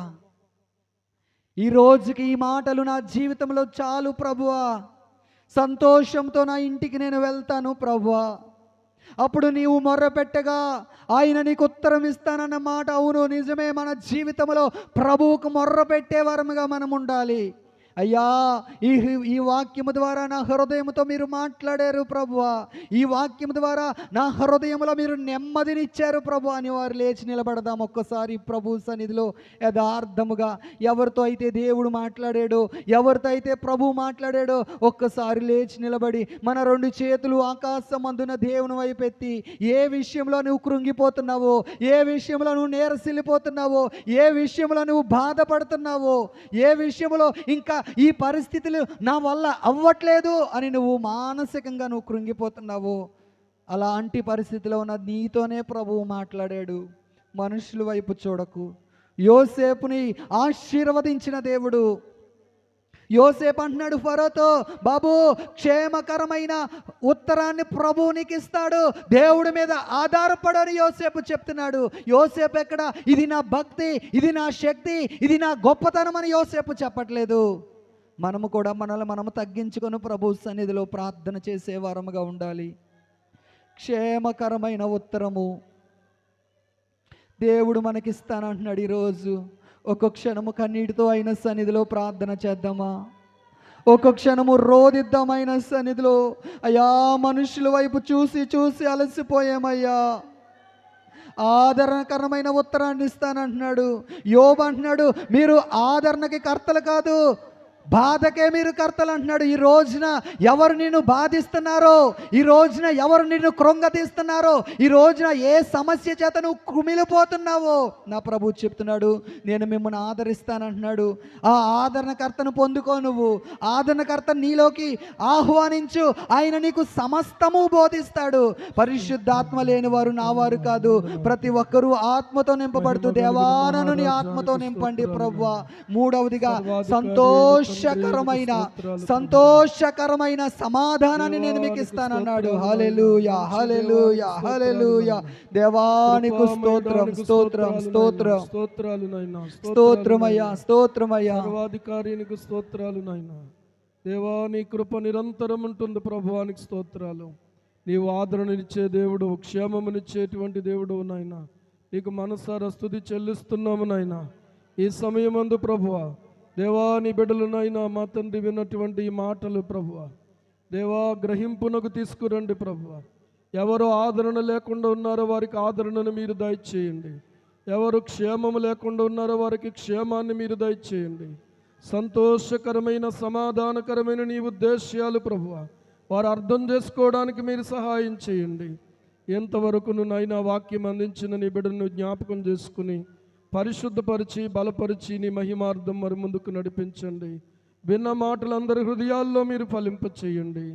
ఈ రోజుకి ఈ మాటలు నా జీవితంలో చాలు ప్రభువా. సంతోషంతో నా ఇంటికి నేను వెళ్తాను ప్రభువా. అప్పుడు నీవు మొర్రపెట్టగా ఆయన నీకు ఉత్తరం ఇస్తానన్న మాట అవును, నిజమే. మన జీవితంలో ప్రభువుకు మొర్రపెట్టే వరముగా మనం ఉండాలి. అయ్యా, ఈ వాక్యము ద్వారా నా హృదయంతో మీరు మాట్లాడారు ప్రభువా. ఈ వాక్యం ద్వారా నా హృదయంలో మీరు నెమ్మదినిచ్చారు ప్రభు అని వారు లేచి నిలబడదాం ఒక్కసారి ప్రభు సన్నిధిలో యథార్థముగా. ఎవరితో అయితే దేవుడు మాట్లాడాడో, ఎవరితో అయితే ప్రభు మాట్లాడాడో ఒక్కసారి లేచి నిలబడి మన 2 చేతులు ఆకాశమందున దేవుని వైపు ఎత్తి, ఏ విషయంలో నువ్వు కృంగిపోతున్నావో, ఏ విషయంలో నువ్వు నీరసిల్లిపోతున్నావో, ఏ విషయంలో నువ్వు బాధపడుతున్నావో, ఏ విషయంలో ఇంకా ఈ పరిస్థితులు నా వల్ల అవ్వట్లేదు అని నువ్వు మానసికంగా నువ్వు కృంగిపోతున్నావు, అలాంటి పరిస్థితిలో ఉన్న నీతోనే ప్రభువు మాట్లాడాడు. మనుషుల వైపు చూడకు. యోసేపుని ఆశీర్వదించిన దేవుడు. యోసేపు అంటున్నాడు ఫరోతో, బాబు క్షేమకరమైన ఉత్తరాన్ని ప్రభువు నీకు ఇస్తాడు, దేవుడి మీద ఆధారపడని యోసేపు చెప్తున్నాడు. యోసేపు ఎక్కడ? ఇది నా భక్తి, ఇది నా శక్తి, ఇది నా గొప్పతనం అని యోసేపు చెప్పట్లేదు. మనము కూడా మనల్ని మనము తగ్గించుకొని ప్రభు సన్నిధిలో ప్రార్థన చేసే వారముగా ఉండాలి. క్షేమకరమైన ఉత్తరము దేవుడు మనకిస్తానంటున్నాడు. ఈరోజు ఒక్కొక్క క్షణము కన్నీటితో అయిన సన్నిధిలో ప్రార్థన చేద్దామా? ఒక్కొక్క క్షణము రోదిద్దామైన సన్నిధిలో. అయ్యా, మనుషుల వైపు చూసి చూసి అలసిపోయామయ్యా, ఆదరణకరమైన ఉత్తరాన్ని ఇస్తానంటున్నాడు. యోబు అంటున్నాడు, మీరు ఆదరణకి కర్తలు కాదు, బాధకే మీరు కర్తలు అంటున్నాడు. ఈ రోజున ఎవరు నిన్ను బాధిస్తున్నారో, ఈ రోజున ఎవరు నిన్ను కృంగతీస్తున్నారో, ఈ రోజున ఏ సమస్య చేత నువ్వు కుమిలిపోతున్నావో నా ప్రభు చెప్తున్నాడు, నేను మిమ్మల్ని ఆదరిస్తానంటున్నాడు. ఆ ఆదరణకర్తను పొందుకో. నువ్వు ఆదరణకర్త నీలోకి ఆహ్వానించు. ఆయన నీకు సమస్తము బోధిస్తాడు. పరిశుద్ధాత్మ లేని వారు నా వారు కాదు. ప్రతి ఒక్కరూ ఆత్మతో నింపబడుతూ దేవానను నీ ఆత్మతో నింపండి ప్రభువా. మూడవదిగా సంతోషకరమైన సమాధానాన్ని నేను మీకు ఇస్తానన్నాడు. హల్లెలూయా, హల్లెలూయా, హల్లెలూయా. దేవానికి స్తోత్రం, స్తోత్రం, స్తోత్రం, స్తోత్రాలు నాయనా, స్తోత్రమయ్యా, స్తోత్రమయ్యా. సర్వాధికారికి స్తోత్రాలు నాయనా. దేవా నీ కృప నిరంతరం ఉంటుంది ప్రభువానికి స్తోత్రాలు. నీవు ఆదరణనిచ్చే దేవుడు, క్షేమమునిచ్చేటువంటి దేవుడు నాయనా. నీకు మనసారా స్తుతి చెల్లిస్తున్నాము నాయనా. ఈ సమయమందు ప్రభువా, దేవా నీ బిడ్డలు నాయనా, మా తండ్రి విన్నటువంటి ఈ మాటలు ప్రభువా, దేవా గ్రహింపునకు తీసుకురండి ప్రభువా. ఎవరు ఆదరణ లేకుండా ఉన్నారో వారికి ఆదరణను మీరు దయచేయండి. ఎవరు క్షేమము లేకుండా ఉన్నారో వారికి క్షేమాన్ని మీరు దయచేయండి. సంతోషకరమైన సమాధానకరమైన నీ ఉద్దేశ్యాలు ప్రభువా వారు అర్థం చేసుకోవడానికి మీరు సహాయం చేయండి. ఎంతవరకు నాయనా వాక్యం అందించిన నీ బిడ్డను జ్ఞాపకం చేసుకుని పరిశుద్ధపరిచి బలపరిచి నీ మహిమార్థం మరి ముందుకు నడిపించండి. విన్న మాటలందరి హృదయాల్లో మీరు ఫలింప చేయండి.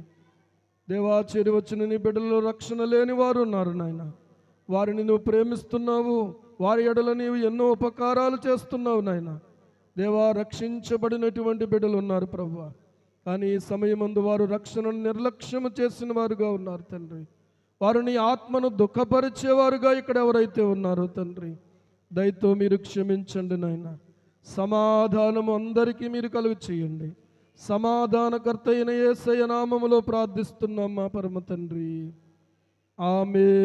దేవా చేరి వచ్చిన నీ బిడ్డల్లో రక్షణ లేని వారు ఉన్నారు నాయన. వారిని నువ్వు ప్రేమిస్తున్నావు, వారి ఎడల నీవు ఎన్నో ఉపకారాలు చేస్తున్నావు నాయన. దేవా రక్షించబడినటువంటి బిడ్డలు ఉన్నారు ప్రభువా, కానీ ఈ సమయమందు వారు రక్షణను నిర్లక్ష్యము చేసిన వారుగా ఉన్నారు తండ్రి. వారు నీ ఆత్మను దుఃఖపరిచేవారుగా ఇక్కడ ఎవరైతే ఉన్నారో తండ్రి, దయతో మీరు క్షమించండి నాయన. సమాధానము అందరికీ మీరు కలుగు చేయండి. సమాధానకర్త అయిన యేసయ్య నామములో ప్రార్థిస్తున్నాం మా పరమ తండ్రి. ఆమేన్.